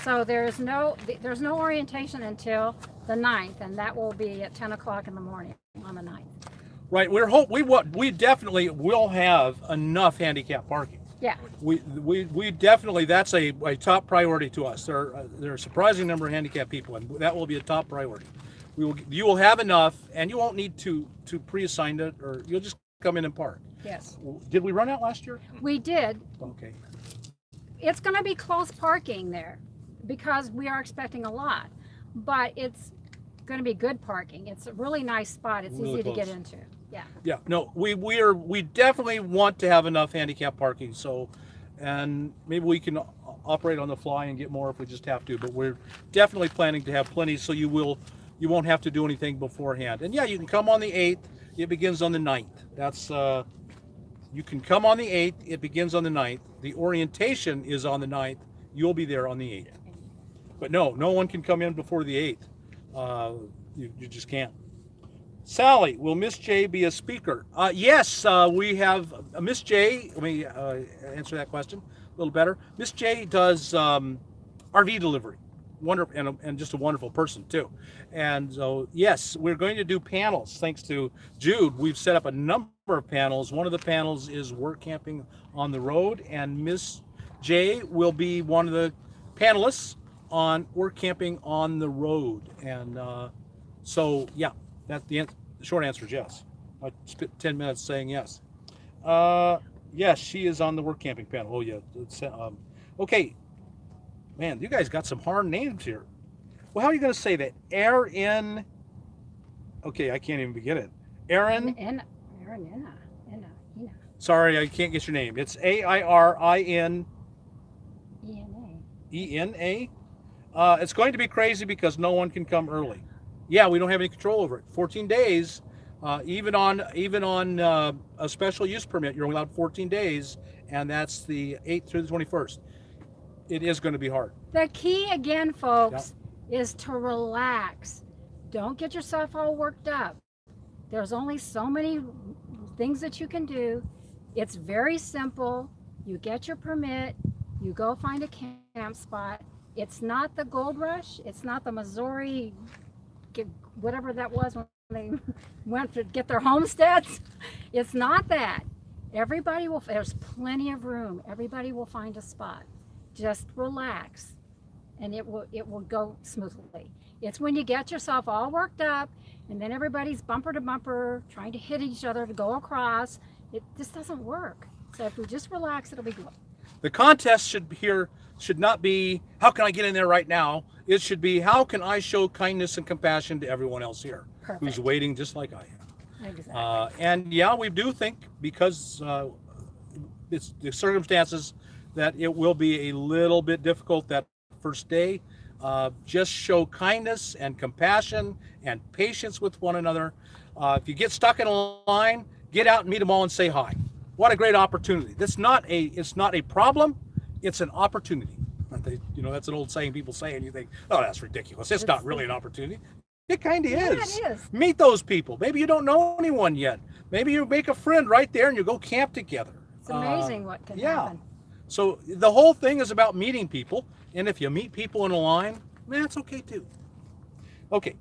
So there's no orientation until the 9th, and that will be at 10 o'clock in the morning on the 9th. Right. We definitely will have enough handicap parking. Yeah. We definitely, that's a top priority to us. There are a surprising number of handicapped people, and that will be a top priority. You will have enough, and you won't need to pre-assign it, or you'll just come in and park. Yes. Did we run out last year? We did. Okay. It's going to be close parking there because we are expecting a lot, but it's going to be good parking. It's a really nice spot. It's Really easy to close. get into. Yeah. Yeah. No, we definitely want to have enough handicap parking. So, and maybe we can operate on the fly and get more if we just have to. But we're definitely planning to have plenty, so you won't have to do anything beforehand. And yeah, you can come on the 8th. It begins on the 9th. That's you can come on the 8th. It begins on the 9th. The orientation is on the 9th. You'll be there on the 8th. But no one can come in before the 8th. You just can't. Sally, will Miss J be a speaker? Yes, we have Miss J. Let me answer that question a little better. Miss J does RV delivery. Wonderful, and just a wonderful person too. And so yes, we're going to do panels. Thanks to Jude, we've set up a number of panels. One of the panels is work camping on the road, and Miss J will be one of the panelists on work camping on the road. And so yeah, that the short answer is yes. I spent 10 minutes saying yes. Yes, she is on the work camping panel. Oh yeah. Okay. Man, you guys got some hard names here. Well, how are you going to say that? Okay, I can't even begin it. Aaron. Sorry, I can't get your name. It's AIRINENA. ENA. It's going to be crazy because no one can come early. Yeah, we don't have any control over it. 14 days, even on a special use permit, you're only allowed 14 days, and that's the 8th through the 21st. It is going to be hard. The key again, folks, is to relax. Don't get yourself all worked up. There's only so many things that you can do. It's very simple. You get your permit, you go find a camp spot. It's not the gold rush. It's not the Missouri, whatever that was when they went to get their homesteads. It's not that. Everybody will, there's plenty of room. Everybody will find a spot. Just relax and it will go smoothly. It's when you get yourself all worked up and then everybody's bumper to bumper trying to hit each other to go across. It just doesn't work. So if we just relax, it'll be good. The contest should not be, how can I get in there right now? It should be, how can I show kindness and compassion to everyone else here Perfect. who's waiting just like I am. Exactly. And yeah, we do think because it's the circumstances that it will be a little bit difficult that first day. Just show kindness and compassion and patience with one another. If you get stuck in a line, get out and meet them all and say hi. What a great opportunity. It's not a problem, it's an opportunity. That's an old saying people say, and you think, oh, that's ridiculous. It's not really an opportunity. It kind of is. It is. Meet those people. Maybe you don't know anyone yet. Maybe you make a friend right there and you go camp together. It's amazing what can happen. So the whole thing is about meeting people. And if you meet people in a line, that's okay too. Okay.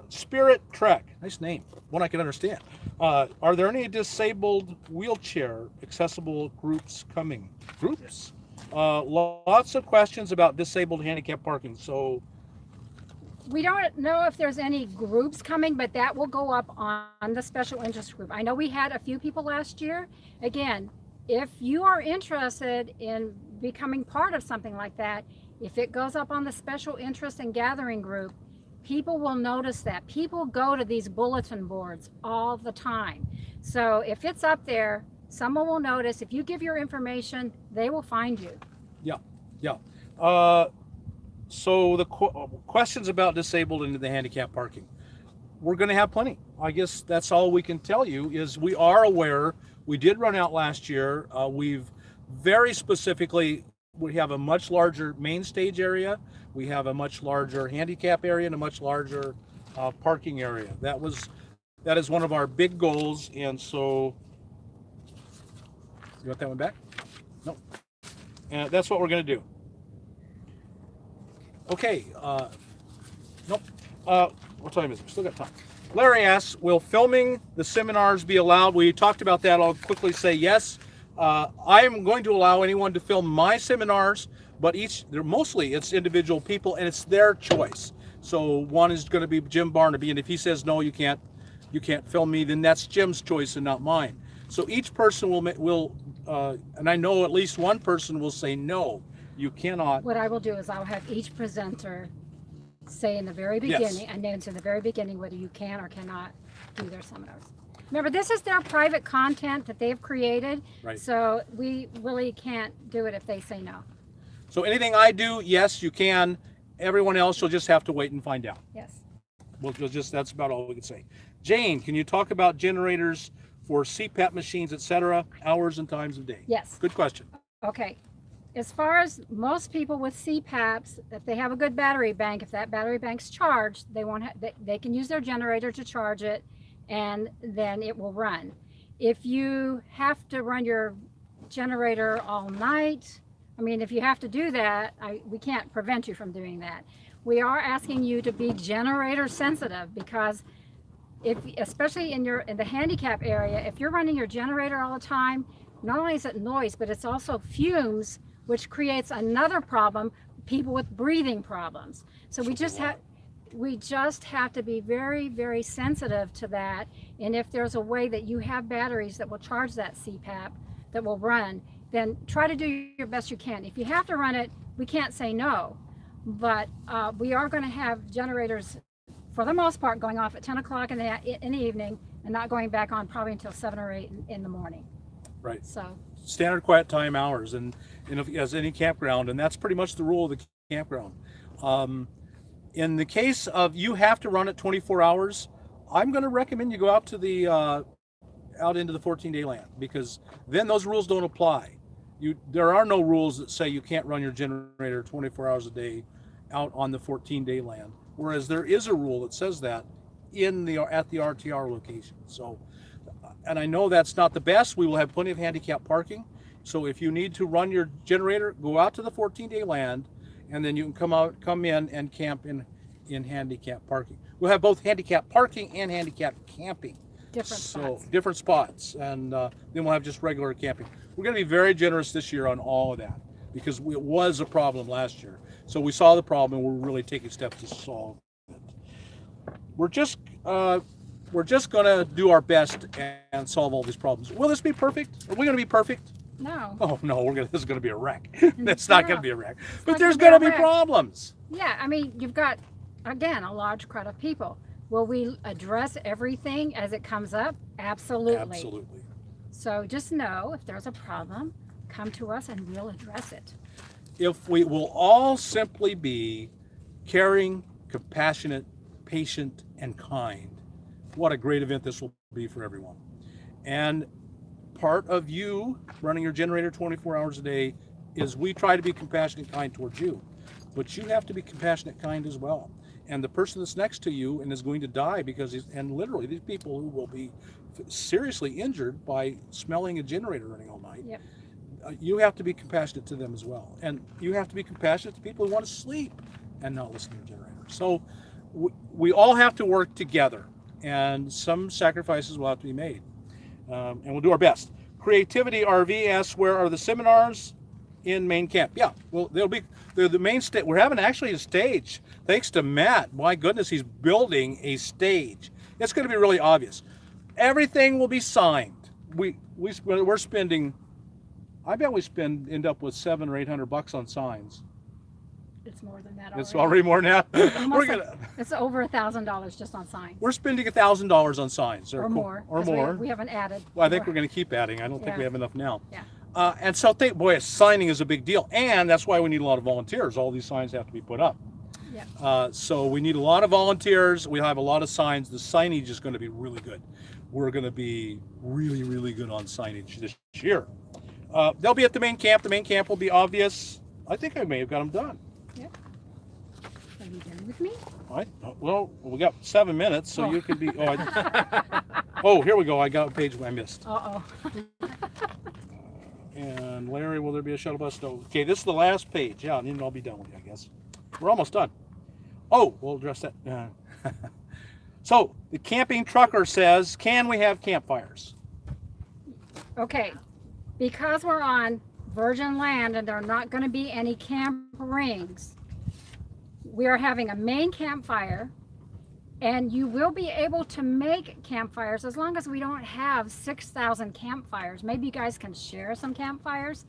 Spirit Trek. Nice name. One I can understand. Are there any disabled wheelchair accessible groups coming? Groups? Lots of questions about disabled handicap parking. So we don't know if there's any groups coming, but that will go up on the special interest group. I know we had a few people last year. Again, if you are interested in becoming part of something like that, if it goes up on the special interest and gathering group, people will notice that. People go to these bulletin boards all the time. So if it's up there, someone will notice. If you give your information, they will find you. Yeah. So the questions about disabled and the handicap parking, we're going to have plenty. I guess that's all we can tell you is we are aware. We did run out last year. We've very specifically, we have a much larger main stage area. We have a much larger handicap area and a much larger parking area. That is one of our big goals. And so, you want that one back? No. And that's what we're going to do. Okay. Nope. What time is it? Still got time. Larry asks, will filming the seminars be allowed? We talked about that. I'll quickly say yes. I'm going to allow anyone to film my seminars, but mostly it's individual people and it's their choice. So one is going to be Jim Barnaby, and if he says no, you can't film me, then that's Jim's choice and not mine. So each person will and I know at least one person will say no, you cannot. What I will do is I'll have each presenter say in the very beginning, announce in the very beginning whether you can or cannot do their seminars. Remember, this is their private content that they've created, right. So we really can't do it if they say no. So anything I do, yes, you can. Everyone else, you'll just have to wait and find out. Yes. That's about all we can say. Jane, can you talk about generators for CPAP machines, etc., hours and times of day? Yes. Good question. Okay. As far as most people with CPAPs, if they have a good battery bank, if that battery bank's charged, they can use their generator to charge it, and then it will run. If you have to run your generator all night, if you have to do that, we can't prevent you from doing that. We are asking you to be generator sensitive, because especially in the handicap area, if you're running your generator all the time, not only is it noise, but it's also fumes, which creates another problem, people with breathing problems. So we just have to be very, very sensitive to that. And if there's a way that you have batteries that will charge that CPAP, that will run, then try to do your best you can. If you have to run it, we can't say no, but we are going to have generators, for the most part, going off at 10 o'clock in the evening and not going back on probably until 7 or 8 in the morning. Right. So, Standard quiet time hours, and if as any campground, and that's pretty much the rule of the campground. In the case of you have to run it 24 hours, I'm going to recommend you go out to the out into the 14-day land, because then those rules don't apply. There are no rules that say you can't run your generator 24 hours a day out on the 14-day land, whereas there is a rule that says that at the RTR location. So, and I know that's not the best. We will have plenty of handicap parking. So if you need to run your generator, go out to the 14-day land, and then you can come in and camp in handicap parking. We'll have both handicap parking and handicap camping. Different spots, and then we'll have just regular camping. We're going to be very generous this year on all of that, because it was a problem last year. So we saw the problem, and we're really taking steps to solve it. We're just going to do our best and solve all these problems. Will this be perfect? Are we going to be perfect? no. Oh no, this is going to be a wreck. It's not going to be a wreck, but not there's gonna going be to a be wreck. problems. Yeah, I mean, you've got, again, a large crowd of people. Will we address everything as it comes up? Absolutely. Absolutely. So just know if there's a problem, come to us and we'll address it. If we will all simply be caring, compassionate, patient, and kind, what a great event this will be for everyone. And part of you running your generator 24 hours a day is we try to be compassionate and kind towards you, but you have to be compassionate and kind as well. And the person that's next to you and is going to die and literally these people who will be seriously injured by smelling a generator running all night. Yep. You have to be compassionate to them as well. And you have to be compassionate to people who want to sleep and not listen to the generator. So we all have to work together, and some sacrifices will have to be made. And we'll do our best. Creativity RV asks, where are the seminars? In main camp. Yeah, well, they're the main stage. We're having actually a stage. Thanks to Matt. My goodness, he's building a stage. It's going to be really obvious. Everything will be signed. We're spending, I bet we end up with $700 or $800 on signs. It's more than that already. It's already more than that. Almost it's over $1,000 just on signs. We're spending $1,000 on signs. Or more. Or 'cause more. We haven't added. Well, I think we're going to keep adding. I don't think we have enough now. Yeah. And so, signing is a big deal. And that's why we need a lot of volunteers. All these signs have to be put up. Yeah. So we need a lot of volunteers. We have a lot of signs. The signage is going to be really good. We're going to be really, really good on signage this year. They'll be at the main camp. The main camp will be obvious. I think I may have got them done. Yep. Are you done with me? Well, we got 7 minutes, so you could be. Oh, here we go. I got a page I missed. Uh-oh. And Larry, will there be a shuttle bus? No. Okay, this is the last page. Yeah, and then I'll be done with you, I guess. We're almost done. Oh, we'll address that. So the camping trucker says, can we have campfires? Okay. Because we're on virgin land and there are not going to be any camp rings, we are having a main campfire, and you will be able to make campfires as long as we don't have 6,000 campfires. Maybe you guys can share some campfires,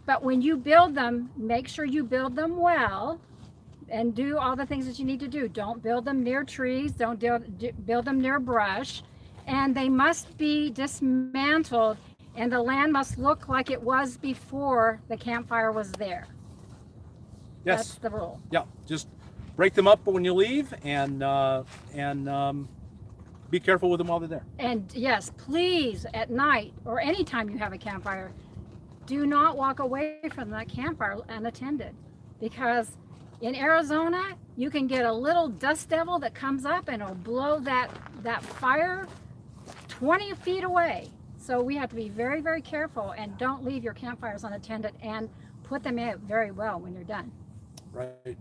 but when you build them, make sure you build them well and do all the things that you need to do. Don't build them near trees, don't build them near brush, and they must be dismantled, and the land must look like it was before the campfire was there. Yes. That's the rule. Yeah, just break them up when you leave, and be careful with them while they're there. And yes, please, at night or anytime you have a campfire, do not walk away from that campfire unattended, because in Arizona you can get a little dust devil that comes up and it'll blow that fire 20 feet away. So we have to be very, very careful, and don't leave your campfires unattended, and put them out very well when you're done. Right.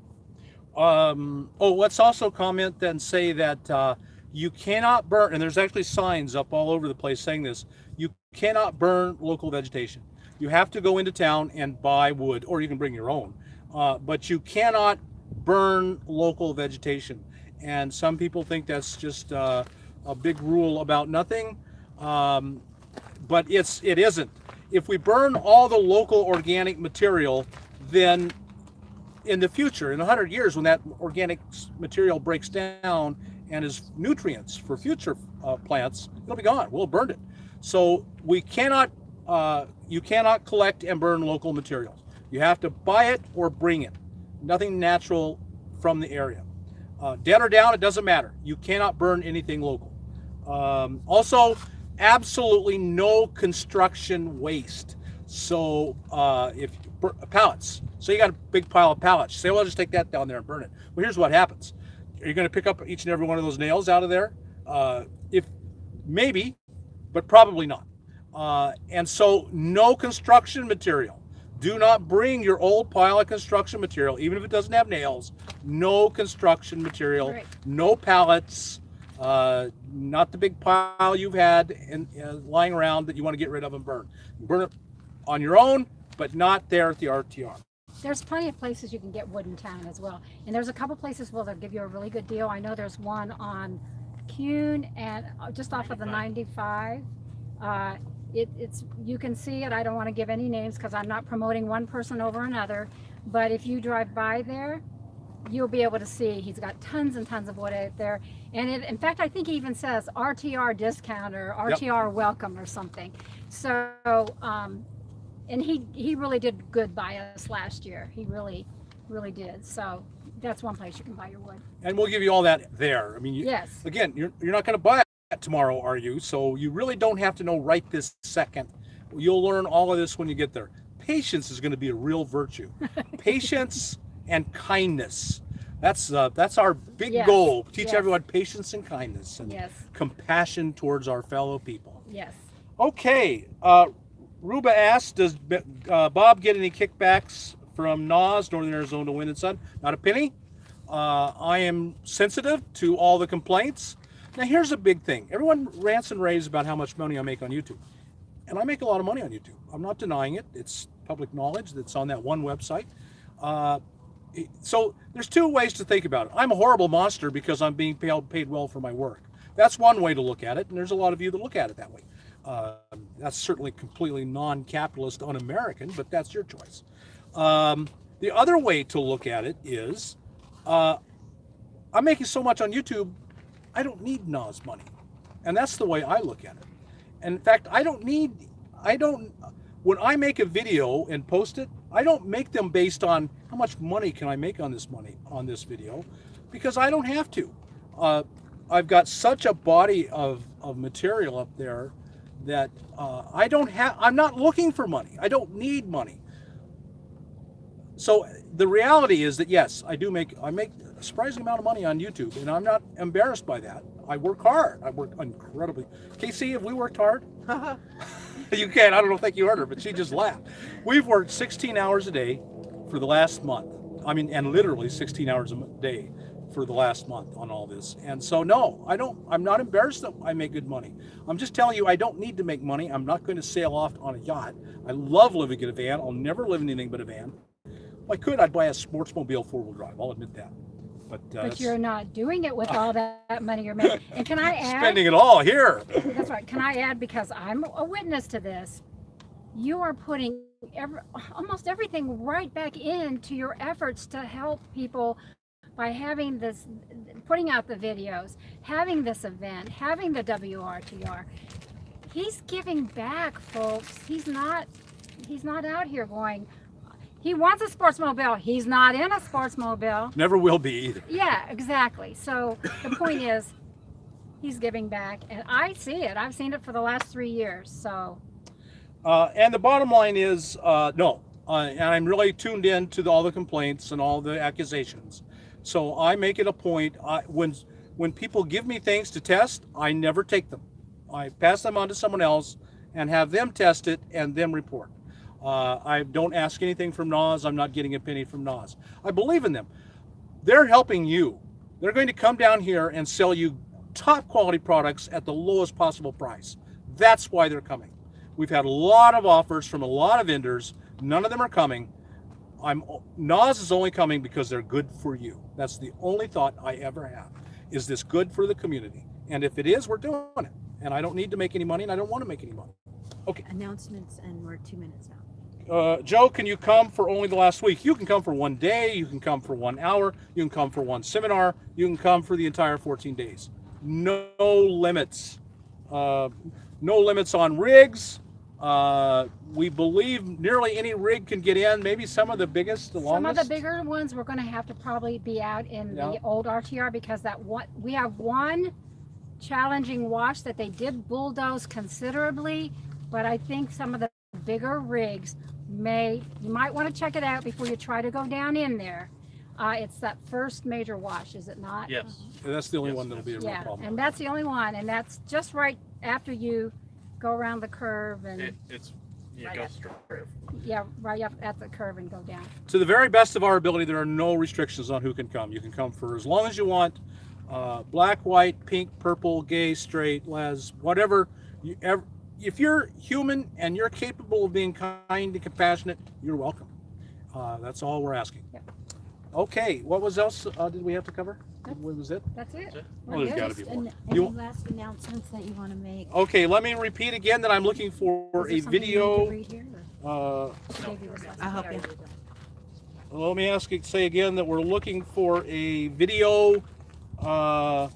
Let's also comment and say that you cannot burn, and there's actually signs up all over the place saying this, you cannot burn local vegetation. You have to go into town and buy wood, or you can bring your own, but you cannot burn local vegetation. And some people think that's just a big rule about nothing, but it isn't. If we burn all the local organic material, then in the future, in 100 years, when that organic material breaks down and as nutrients for future plants, it'll be gone. We'll burn it. So we cannot, you cannot collect and burn local materials. You have to buy it or bring it. Nothing natural from the area. Dead or down, it doesn't matter. You cannot burn anything local. Also, absolutely no construction waste. So if pallets, so you got a big pile of pallets, you say, well, I'll just take that down there and burn it. Well, here's what happens. Are you going to pick up each and every one of those nails out of there? If maybe, but probably not. And so no construction material. Do not bring your old pile of construction material, even if it doesn't have nails. No construction material, Right. no pallets, not the big pile you've had and lying around that you want to get rid of and burn. Burn it on your own, but not there at the RTR. There's plenty of places you can get wood in town as well. And there's a couple places where they'll give you a really good deal. I know there's one on Kuhn and just off of the 95. It's you can see it. I don't want to give any names because I'm not promoting one person over another. But if you drive by there, you'll be able to see he's got tons and tons of wood out there. And in fact, I think he even says RTR discount or RTR welcome or something. So, and he really did good by us last year. He really did. So that's one place you can buy your wood. And we'll give you all that there. I mean, Yes. Again, you're not going to buy it tomorrow, are you? So you really don't have to know right this second. You'll learn all of this when you get there. Patience is going to be a real virtue. Patience and kindness. That's our big Yes. goal. Teach Yes. everyone patience and kindness and Yes. compassion towards our fellow people. Yes. Okay. Ruba asked, does Bob get any kickbacks from NAS, Northern Arizona Wind and Sun? Not a penny. I am sensitive to all the complaints. Now, here's a big thing. Everyone rants and raves about how much money I make on YouTube. And I make a lot of money on YouTube. I'm not denying it. It's public knowledge that's on that one website. So there's two ways to think about it. I'm a horrible monster because I'm being paid well for my work. That's one way to look at it, and there's a lot of you that look at it that way. That's certainly completely non-capitalist, un-American, but that's your choice. The other way to look at it is I'm making so much on YouTube, I don't need NAS money. And that's the way I look at it. And in fact, when I make a video and post it, I don't make them based on how much money can I make on this video, because I don't have to. I've got such a body of material up there that I'm not looking for money. I don't need money. So the reality is that yes, I make a surprising amount of money on YouTube, and I'm not embarrassed by that. I work hard. I work incredibly. Casey, have we worked hard? You can't. I don't think you heard her, but she just laughed. We've worked 16 hours a day for the last month. I mean, and literally 16 hours a day for the last month on all this. And so, no, I'm not embarrassed that I make good money. I'm just telling you, I don't need to make money. I'm not going to sail off on a yacht. I love living in a van. I'll never live in anything but a van. If I could, I'd buy a sportsmobile four-wheel drive. I'll admit that. But you're not doing it with all that money you're making. And can I add? Spending it all here. That's right. Can I add, because I'm a witness to this, you are putting almost everything right back into your efforts to help people by having this, putting out the videos, having this event, having the WRTR. He's giving back, folks. He's not out here going, he wants a sportsmobile. He's not in a sportsmobile. Never will be either. Yeah, exactly. So the point is, he's giving back, and I see it. I've seen it for the last 3 years. So, and the bottom line is, no. And I'm really tuned in to all the complaints and all the accusations. So I make it a point. When people give me things to test, I never take them. I pass them on to someone else and have them test it and then report. I don't ask anything from NAS. I'm not getting a penny from NAS. I believe in them. They're helping you. They're going to come down here and sell you top quality products at the lowest possible price. That's why they're coming. We've had a lot of offers from a lot of vendors. None of them are coming. NAS is only coming because they're good for you. That's the only thought I ever have. Is this good for the community? And if it is, we're doing it. And I don't need to make any money, and I don't want to make any money. Okay. Announcements, and we're 2 minutes now. Joe, can you come for only the last week? You can come for 1 day. You can come for 1 hour. You can come for one seminar. You can come for the entire 14 days. No limits. No limits on rigs. We believe nearly any rig can get in. Maybe some of the biggest, the longest. Some of the bigger ones we're going to have to probably be out in the old RTR because we have one challenging wash that they did bulldoze considerably, but I think some of the bigger rigs you might want to check it out before you try to go down in there. It's that first major wash, is it not? Yes. Yeah, that's the only one that'll be a real Yeah, problem. and that's the only one, and that's just right after you go around the curve and Go straight. right up at the curve and go down. To the very best of our ability, there are no restrictions on who can come. You can come for as long as you want. Black, white, pink, purple, gay, straight, les, whatever. If you're human and you're capable of being kind and compassionate, you're welcome. That's all we're asking. Yep. Okay, what was else did we have to cover? What was it? That's it. Well, there's got to be more. Any You- last announcements that you want to make? Okay, let me repeat again that I'm looking for a video. I'll help you. Let me say again that we're looking for a video. I'm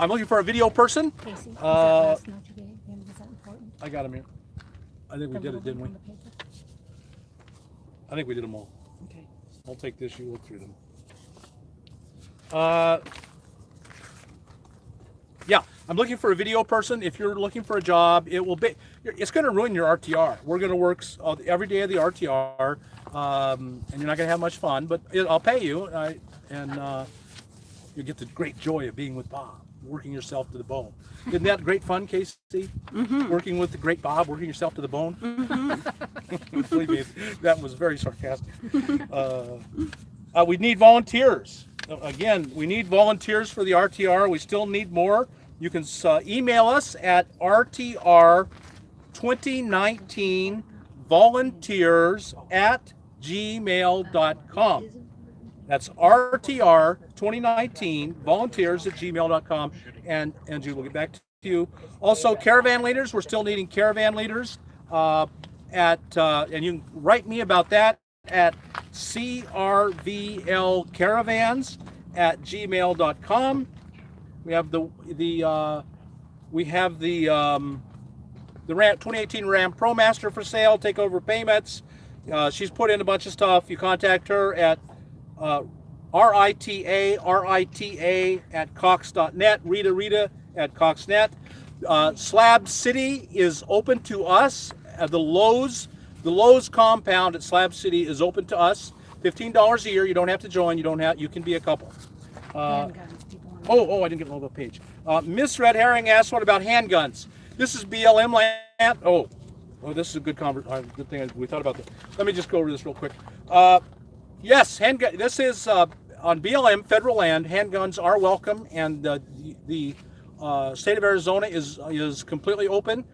looking for a video person. Casey, was that Uh, last note you gave him, was that important? I got him here. I think we The did it, little didn't we? one on the paper? I think we did them all. Okay. I'll take this. You look through them. Yeah, I'm looking for a video person. If you're looking for a job, it's going to ruin your RTR. We're going to work every day of the RTR, and you're not going to have much fun. But I'll pay you, and you get the great joy of being with Bob, working yourself to the bone. Isn't that great fun, Casey? Mm-hmm. Working with the great Bob, working yourself to the bone. Believe me, that was very sarcastic. We need volunteers. Again, we need volunteers for the RTR. We still need more. You can email us at rtr2019volunteers@gmail.com. That's rtr2019volunteers@gmail.com. And Jude will get back to you. Also, caravan leaders. We're still needing caravan leaders. And you can write me about that at crvlcaravans@gmail.com. We have the 2018 Ram ProMaster for sale. Take over payments. She's put in a bunch of stuff. You contact her at rita at cox.net, Rita at cox.net. Slab City is open to us. The Lowe's compound at Slab City is open to us. $15 a year. You don't have to join. You can be a couple. Handguns, people want to- I didn't get all the page. Miss Red Herring asked, what about handguns? This is BLM land. Oh, this is a good good thing we thought about that. Let me just go over this real quick. Yes, handgun. This is on BLM federal land. Handguns are welcome, and the state of Arizona is completely open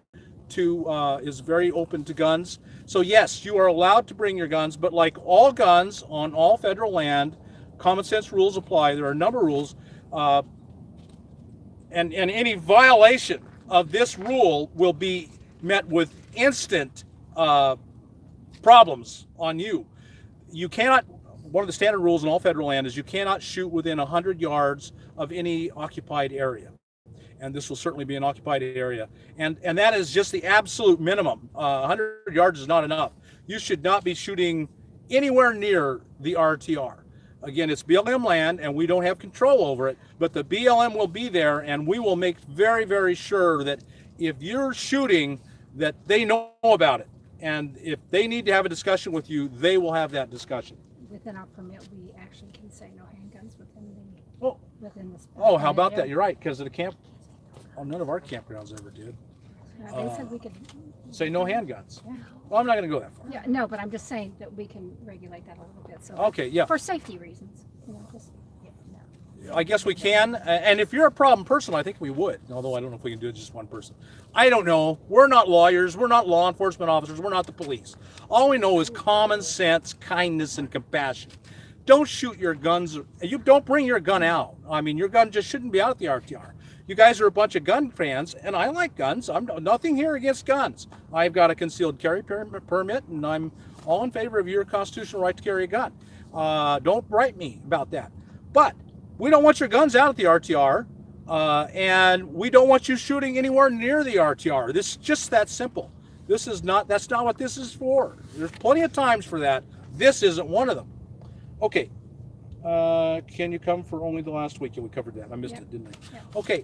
to is very open to guns. So yes, you are allowed to bring your guns, but like all guns on all federal land, common sense rules apply. There are a number of rules, and any violation of this rule will be met with instant problems on you. You cannot. One of the standard rules in all federal land is you cannot shoot within 100 yards of any occupied area. And this will certainly be an occupied area. And that is just the absolute minimum. 100 yards is not enough. You should not be shooting anywhere near the RTR. Again, it's BLM land and we don't have control over it, but the BLM will be there and we will make very, very sure that if you're shooting, that they know about it. And if they need to have a discussion with you, they will have that discussion. Within our permit, we actually can say no handguns within the. Oh, how about that? You're right, because of the camp. Oh, none of our campgrounds ever did. They said we could. Say no handguns. Yeah. Well, I'm not going to go that far. Yeah, no, but I'm just saying that we can regulate that a little bit. So Okay, yeah. for safety reasons, I guess we can. And if you're a problem person, I think we would. Although I don't know if we can do it just one person. I don't know. We're not lawyers. We're not law enforcement officers. We're not the police. All we know is common sense, kindness, and compassion. Don't shoot your guns. You don't bring your gun out. I mean, your gun just shouldn't be out at the RTR. You guys are a bunch of gun fans, and I like guns. I'm nothing here against guns. I've got a concealed carry permit, and I'm all in favor of your constitutional right to carry a gun. Don't write me about that. But we don't want your guns out at the RTR, and we don't want you shooting anywhere near the RTR. This is just that simple. That's not what this is for. There's plenty of times for that. This isn't one of them. Okay. Can you come for only the last week? Yeah, we covered that. I missed it, didn't I? Yep. Okay.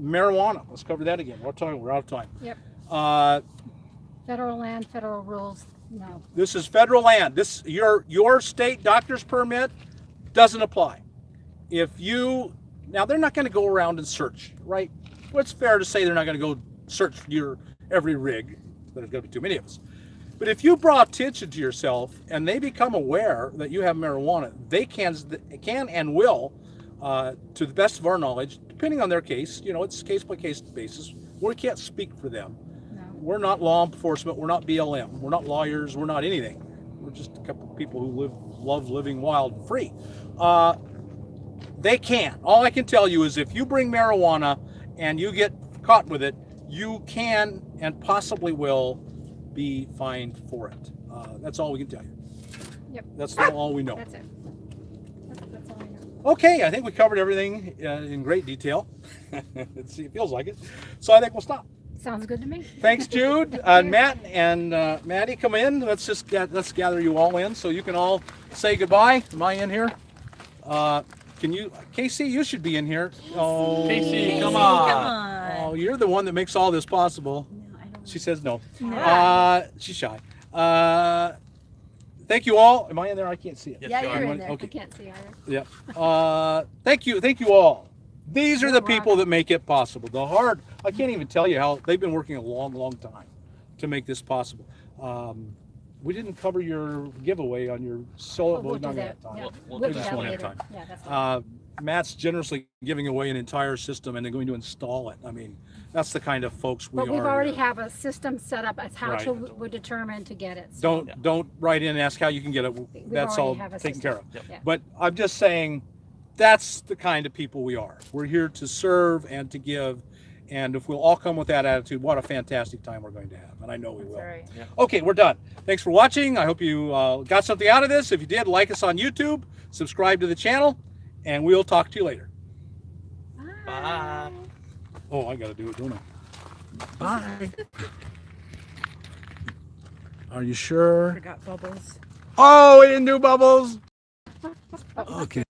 Marijuana. Let's cover that again. We're out of time. Yep. Uh, Federal land, federal rules, no. This is federal land. Your state doctor's permit doesn't apply. Now they're not going to go around and search, right? Well, it's fair to say they're not going to go search your every rig. There's going to be too many of us. But if you brought attention to yourself and they become aware that you have marijuana, they can and will, to the best of our knowledge, depending on their case, it's case by case basis. We can't speak for them. No. We're not law enforcement. We're not BLM. We're not lawyers. We're not anything. We're just a couple of people who love living wild and free. They can. All I can tell you is if you bring marijuana and you get caught with it, you can and possibly will be fined for it. That's all we can tell you. Yep. That's all we know. That's it. That's all I know. Okay, I think we covered everything in great detail. It feels like it. So I think we'll stop. Sounds good to me. Thanks, Jude. Matt and Maddie, come in. Let's gather you all in so you can all say goodbye. Am I in here? Casey, you should be in here. Oh, Casey, Come come on. Oh, you're the one that makes all this possible. No, I don't. She says no. No. She's shy. Thank you all. Am I in there? I can't see it. Yes, Yeah, you you're are. in there. I Okay. can't see either. Yeah. Thank you all. These are the You're people welcome. that make it possible. I can't even tell you how they've been working a long time to make this possible. We didn't cover your giveaway on your solo. We'll we're not do gonna that. have time. Yeah. We'll We'll do do just that won't have later. time. Yeah, that's fine. Matt's generously giving away an entire system and they're going to install it. I mean, that's the kind of folks we But we've are. already here. have a system set up as how Right. we determine to get it. So Don't write in and ask how you can get it. That's all already have a taken system. care of. Yep. Yeah. But I'm just saying that's the kind of people we are. We're here to serve and to give. And if we'll all come with that attitude, what a fantastic time we're going to have. And I know we will. Sorry. Okay, we're done. Thanks for watching. I hope you got something out of this. If you did, like us on YouTube, subscribe to the channel, and we'll talk to you later. Bye. Oh, I got to do it, don't I? Bye. Are you sure? Forgot bubbles. Oh, we didn't do bubbles. Okay.